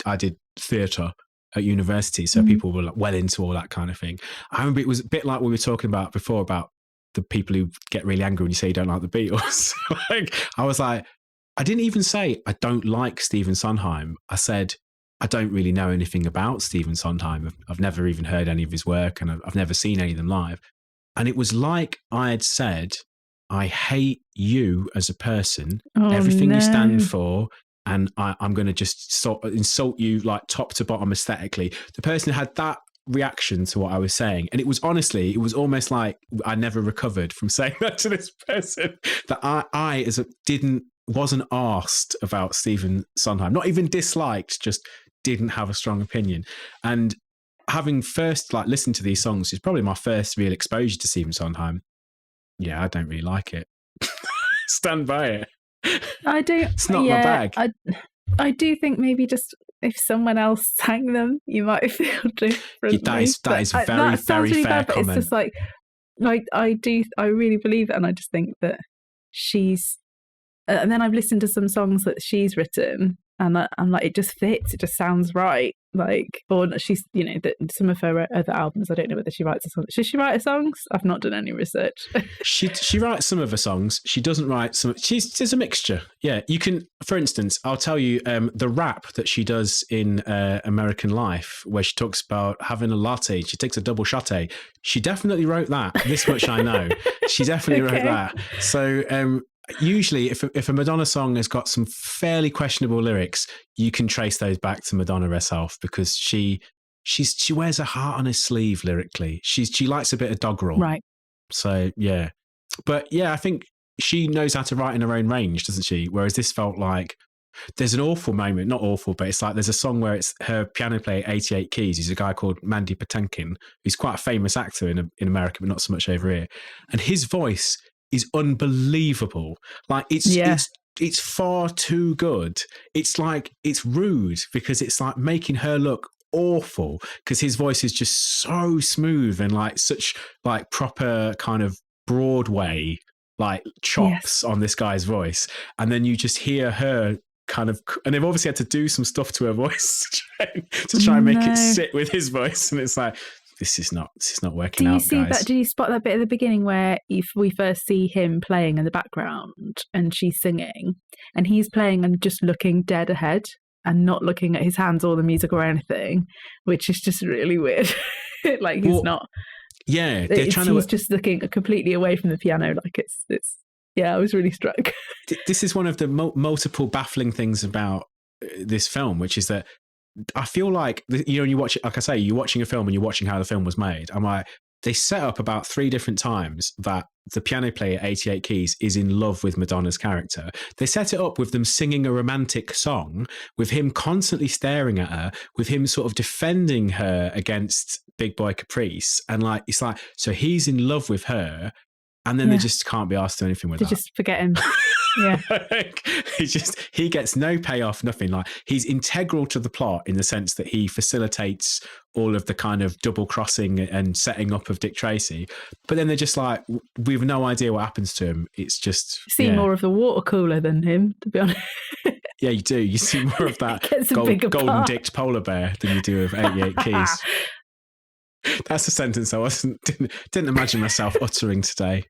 I did theatre at university, so people were like well into all that kind of thing. I remember it was a bit like we were talking about before about the people who get really angry when you say you don't like the Beatles. Like, I was like, I didn't even say I don't like Stephen Sondheim. I said I don't really know anything about Stephen Sondheim. I've never even heard any of his work, and I've never seen any of them live. And it was like I had said, I hate you as a person, everything you stand for, and I'm going to just sort of insult you like top to bottom aesthetically. The person had that reaction to what I was saying. And it was almost like I never recovered from saying that to this person, that I wasn't asked about Stephen Sondheim, not even disliked, just didn't have a strong opinion. And having first like listened to these songs is probably my first real exposure to Stephen Sondheim. Yeah, I don't really like it. Stand by it. I don't. It's not my bag. I do think maybe just if someone else sang them, you might feel differently. That is very, very really fair bad, comment. It's just like I really believe it, and I just think that she's. And then I've listened to some songs that she's written, and I'm like, it just fits. It just sounds right. Like, or she's, some of her other albums, I don't know whether she writes a song. Does she write her songs? I've not done any research. She writes some of her songs. She doesn't write some. There's a mixture. Yeah, you can. For instance, I'll tell you the rap that she does in American Life, where she talks about having a latte. She takes a double shotty. She definitely wrote that. This much I know. She definitely wrote that. So. usually if a Madonna song has got some fairly questionable lyrics, you can trace those back to Madonna herself, because she wears her heart on her sleeve lyrically. She likes a bit of doggerel. Right. So yeah. But yeah, I think she knows how to write in her own range, doesn't she? Whereas this felt like there's an awful moment, not awful, but it's like there's a song where it's her piano player 88 keys. He's a guy called Mandy Patinkin, who's quite a famous actor in America, but not so much over here. And his voice is unbelievable. Like it's far too good. It's like, it's rude because it's like making her look awful, because his voice is just so smooth and like such like proper kind of Broadway like chops on this guy's voice. And then you just hear her kind of, and they've obviously had to do some stuff to her voice to try and make it sit with his voice. And it's like, this is not working out, guys. Did you spot that bit at the beginning where if we first see him playing in the background and she's singing and he's playing and just looking dead ahead and not looking at his hands or the music or anything, which is just really weird. Like he's not. Yeah, he's just looking completely away from the piano. Like it's. Yeah, I was really struck. This is one of the multiple baffling things about this film, which is that I feel like, you know, when you watch it, like I say, you're watching a film and you're watching how the film was made. I'm like, they set up about 3 different times that the piano player 88 keys is in love with Madonna's character. They set it up with them singing a romantic song, with him constantly staring at her, with him sort of defending her against Big Boy Caprice. And like, it's like, so he's in love with her, and then they just can't be asked to do anything with that. Just forget him. Yeah. he gets no payoff, nothing. Like, he's integral to the plot in the sense that he facilitates all of the kind of double crossing and setting up of Dick Tracy. But then they're just like, we've no idea what happens to him. It's just see more of the water cooler than him, to be honest. Yeah, you do. You see more of that golden dicked polar bear than you do of 88 keys. That's a sentence I didn't imagine myself uttering today.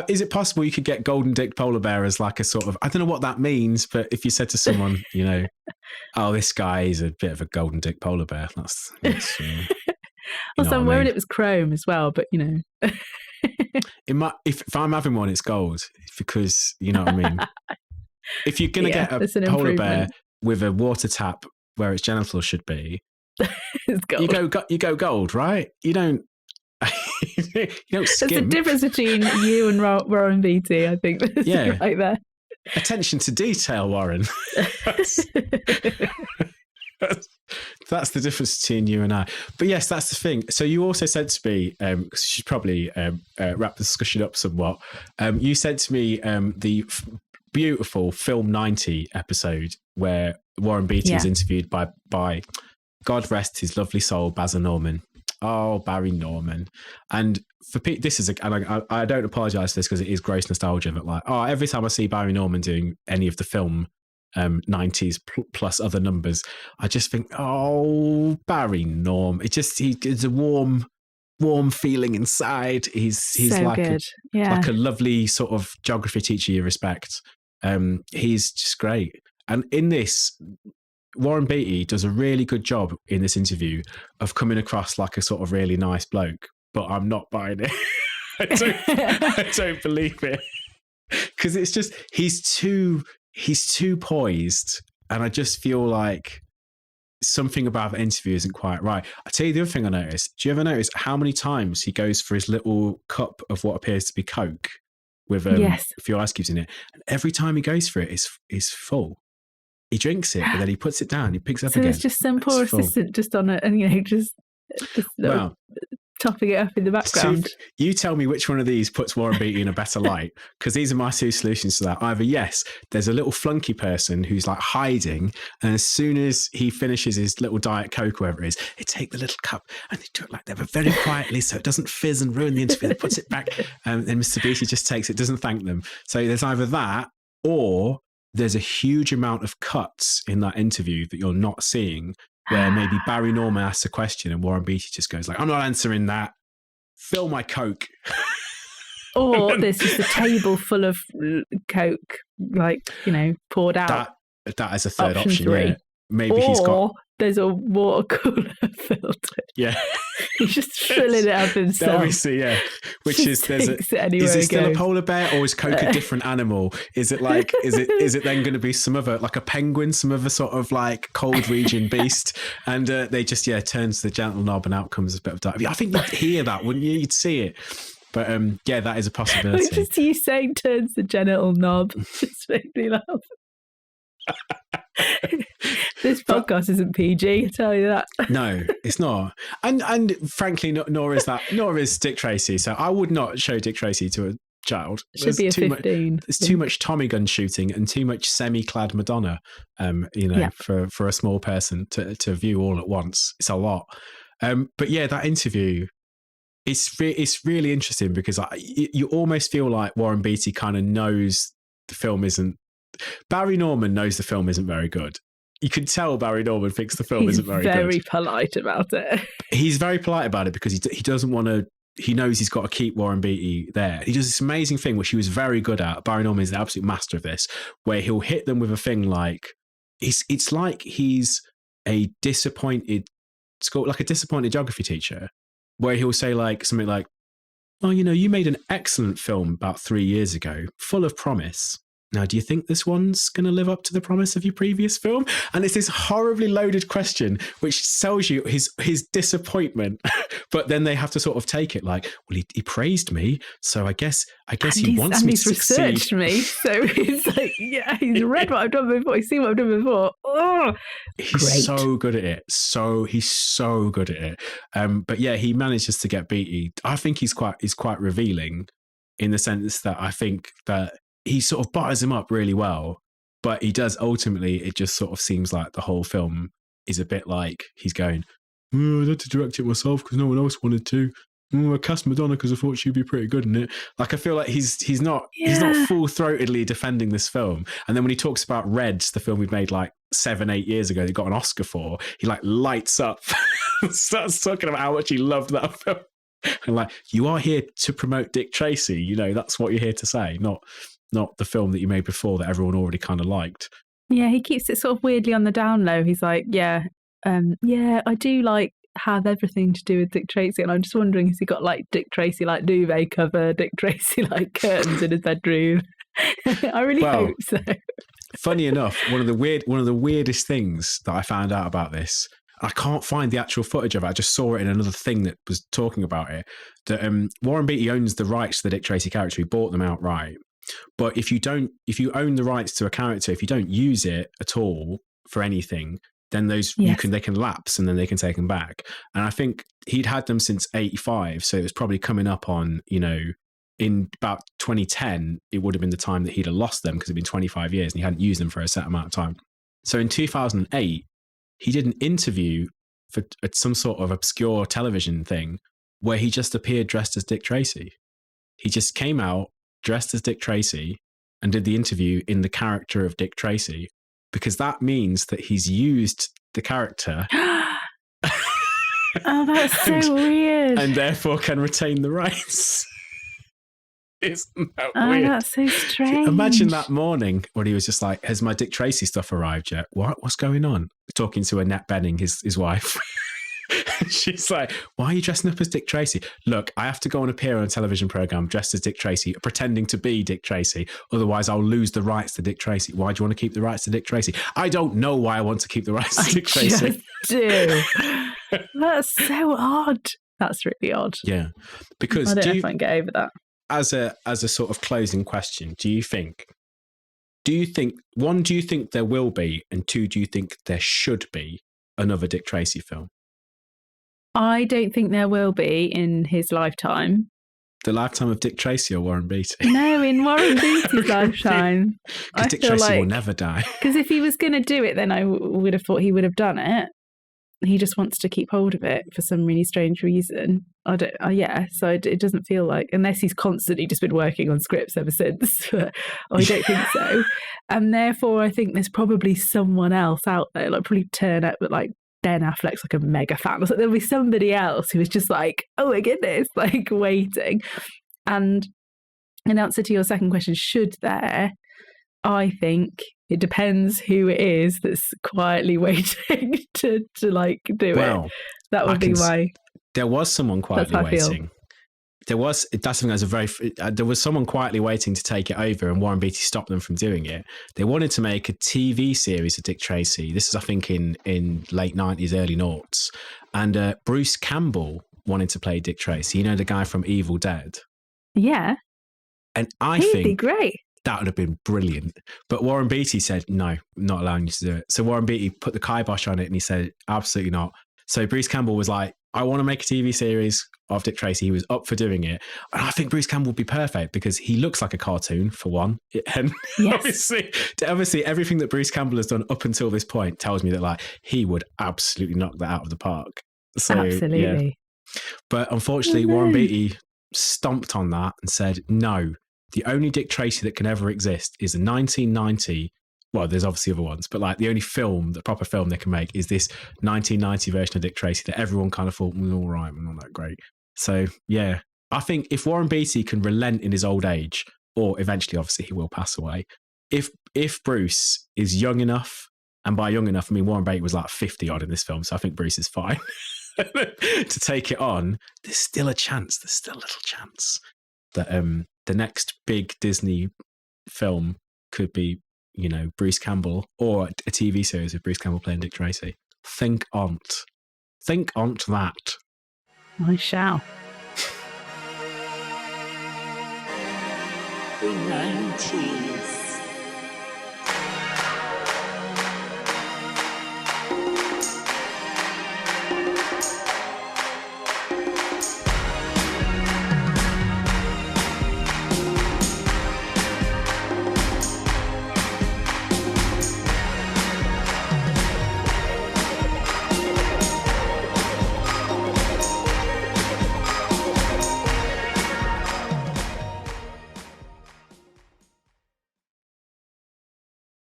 Is it possible you could get golden dick polar bear as like a sort of, I don't know what that means, but if you said to someone, you know, oh, this guy is a bit of a golden dick polar bear, that's also, I'm wearing it was chrome as well, but you know. If I'm having one, it's gold, because you know what I mean. If you're going to get a polar bear with a water tap where its genitals should be, it's gold. You go gold, right? You don't. You don't skim. There's a difference between you and Warren Beatty, I think. Right there. Attention to detail, Warren. That's the difference between you and I. But yes, that's the thing. So you also said to me, you should probably wrap the discussion up somewhat. You said to me the beautiful Film 90 episode where Warren Beatty was interviewed by God rest his lovely soul, Baz Norman. Oh, Barry Norman. And for Pete, this is and I don't apologise for this because it is gross nostalgia, but like, every time I see Barry Norman doing any of the film 90s plus other numbers, I just think, oh, Barry Norman. It's a warm feeling inside. He's so like like a lovely sort of geography teacher you respect. He's just great. And in this, Warren Beatty does a really good job in this interview of coming across like a sort of really nice bloke, but I'm not buying it. I don't believe it, because it's just he's too poised, and I just feel like something about the interview isn't quite right. I tell you the other thing I noticed. Do you ever notice how many times he goes for his little cup of what appears to be Coke with a few ice cubes in it, and every time he goes for it is full. He drinks it, but then he puts it down. He picks it up again. So there's just some poor assistant just on it, and just topping it up in the background. You tell me which one of these puts Warren Beatty in a better light, because these are my 2 solutions to that. Either yes, there's a little flunky person who's like hiding, and as soon as he finishes his little Diet Coke, or whatever it is, they take the little cup and they do it like that, but very quietly, so it doesn't fizz and ruin the interview. They puts it back, and Mr. Beatty just takes it, doesn't thank them. So there's either that, or there's a huge amount of cuts in that interview that you're not seeing, where maybe Barry Norman asks a question and Warren Beatty just goes like, I'm not answering that. Fill my Coke. Or there's just a table full of Coke, like, poured out. That is a third option. maybe he's got... there's a water cooler filter. Yeah. He's just filling it up himself. Obviously, yeah. Which is, is it still a polar bear, or is Coke a different animal? Is it like, is it then going to be some other, like a penguin, some other sort of like cold region beast? And they just, turns the gentle knob and out comes a bit of dark. I think you'd hear that, wouldn't you? You'd see it. But that is a possibility. Just you saying turns the genital knob just made me laugh. This podcast isn't PG, I tell you that. No, it's not. And frankly, nor is Dick Tracy. So I would not show Dick Tracy to a child. Should be a 15. There's too much Tommy gun shooting and too much semi-clad Madonna, for a small person to view all at once. It's a lot. But yeah, that interview, it's really interesting because you almost feel like Warren Beatty kind of knows the film isn't... Barry Norman knows the film isn't very good. You can tell Barry Norman thinks the film isn't very good. He's very polite about it. He's very polite about it because he doesn't want to... He knows he's got to keep Warren Beatty there. He does this amazing thing, which he was very good at. Barry Norman is the absolute master of this, where he'll hit them with a thing like... It's like he's a disappointed geography teacher, where he'll say like something like, "Well, you made an excellent film about 3 years ago, full of promise. Now, do you think this one's going to live up to the promise of your previous film?" And it's this horribly loaded question, which tells you his disappointment. But then they have to sort of take it like, well, he praised me, so I guess he wants me to succeed. He's researched me, so he's like, yeah, he's read what I've done before, he's seen what I've done before. Oh, he's great. So good at it. He's so good at it. But yeah, he manages to get Beatty. I think he's quite revealing in the sense that I think that he sort of butters him up really well, but he does ultimately, it just sort of seems like the whole film is a bit like he's going, "Oh, I had to direct it myself because no one else wanted to. Oh, I cast Madonna because I thought she'd be pretty good in it." Like, I feel like he's not full-throatedly defending this film. And then when he talks about Reds, the film we'd made like 7-8 years ago, that got an Oscar for, he like lights up, starts talking about how much he loved that film. And like, you are here to promote Dick Tracy, that's what you're here to say, not the film that you made before that everyone already kind of liked. Yeah, he keeps it sort of weirdly on the down low. He's like, I do like have everything to do with Dick Tracy, and I'm just wondering, has he got like Dick Tracy like duvet cover, Dick Tracy like curtains in his bedroom? I really hope so. Funny enough, one of the weirdest things that I found out about this, I can't find the actual footage of it. I just saw it in another thing that was talking about it. That Warren Beatty owns the rights to the Dick Tracy character. He bought them outright. But if you own the rights to a character, if you don't use it at all for anything, then they can lapse and then they can take them back. And I think he'd had them since 85, so it was probably coming up on, in about 2010, it would have been the time that he'd have lost them because it'd been 25 years and he hadn't used them for a set amount of time. So in 2008, he did an interview for some sort of obscure television thing where he just appeared dressed as Dick Tracy. He just came out dressed as Dick Tracy and did the interview in the character of Dick Tracy, because that means that he's used the character. Oh, that's so weird. And therefore can retain the rights. Isn't that weird? Oh, that's so strange. Imagine that morning when he was just like, "Has my Dick Tracy stuff arrived yet? What's going on?" Talking to Annette Bening, his wife. She's like, "Why are you dressing up as Dick Tracy?" "Look, I have to go and appear on a television program dressed as Dick Tracy, pretending to be Dick Tracy. Otherwise, I'll lose the rights to Dick Tracy." "Why do you want to keep the rights to Dick Tracy?" "I don't know why I want to keep the rights to Dick Tracy." Do. That's so odd. That's really odd. Yeah, because I don't know if I can get over that. As a sort of closing question, do you think one, do you think there will be, and two, do you think there should be another Dick Tracy film? I don't think there will be in his lifetime. The lifetime of Dick Tracy or Warren Beatty? No, in Warren Beatty's lifetime. Because Dick Tracy will never die. Because if he was going to do it, then I would have thought he would have done it. He just wants to keep hold of it for some really strange reason. So it doesn't feel like, unless he's constantly just been working on scripts ever since, but I don't think so. And therefore, I think there's probably someone else out there, like probably turn up, but like Ben Affleck's like a mega fan. So there'll be somebody else who is just like, "Oh my goodness," like waiting. And in answer to your second question, should there? I think It depends who it is that's quietly waiting to like do it. That would be my. There was someone quietly waiting. There was someone quietly waiting to take it over, and Warren Beatty stopped them from doing it. They wanted to make a TV series of Dick Tracy. This is, I think, in late 90s, early noughts. And Bruce Campbell wanted to play Dick Tracy. You know, the guy from Evil Dead? Yeah. And He'd be great. That would have been brilliant. But Warren Beatty said, no, not allowing you to do it. So Warren Beatty put the kibosh on it and he said, absolutely not. So Bruce Campbell was like, I want to make a TV series of Dick Tracy. He was up for doing it. And I think Bruce Campbell would be perfect because he looks like a cartoon, for one. And obviously everything that Bruce Campbell has done up until this point tells me that like he would absolutely knock that out of the park. So, absolutely. Yeah. But unfortunately, Warren Beatty stomped on that and said, no, the only Dick Tracy that can ever exist is a 1990. Well, there's obviously other ones, but like the only film, the proper film they can make is this 1990 version of Dick Tracy that everyone kind of thought, well, all right, we're not that great. So, yeah, I think if Warren Beatty can relent in his old age, or eventually, obviously, he will pass away. If Bruce is young enough, and by young enough, I mean, Warren Beatty was like 50 odd in this film, so I think Bruce is fine to take it on. There's still a chance. There's still a little chance that the next big Disney film could be, you know, Bruce Campbell, or a TV series of Bruce Campbell playing Dick Tracy. Think on't that. I shall. The 90s.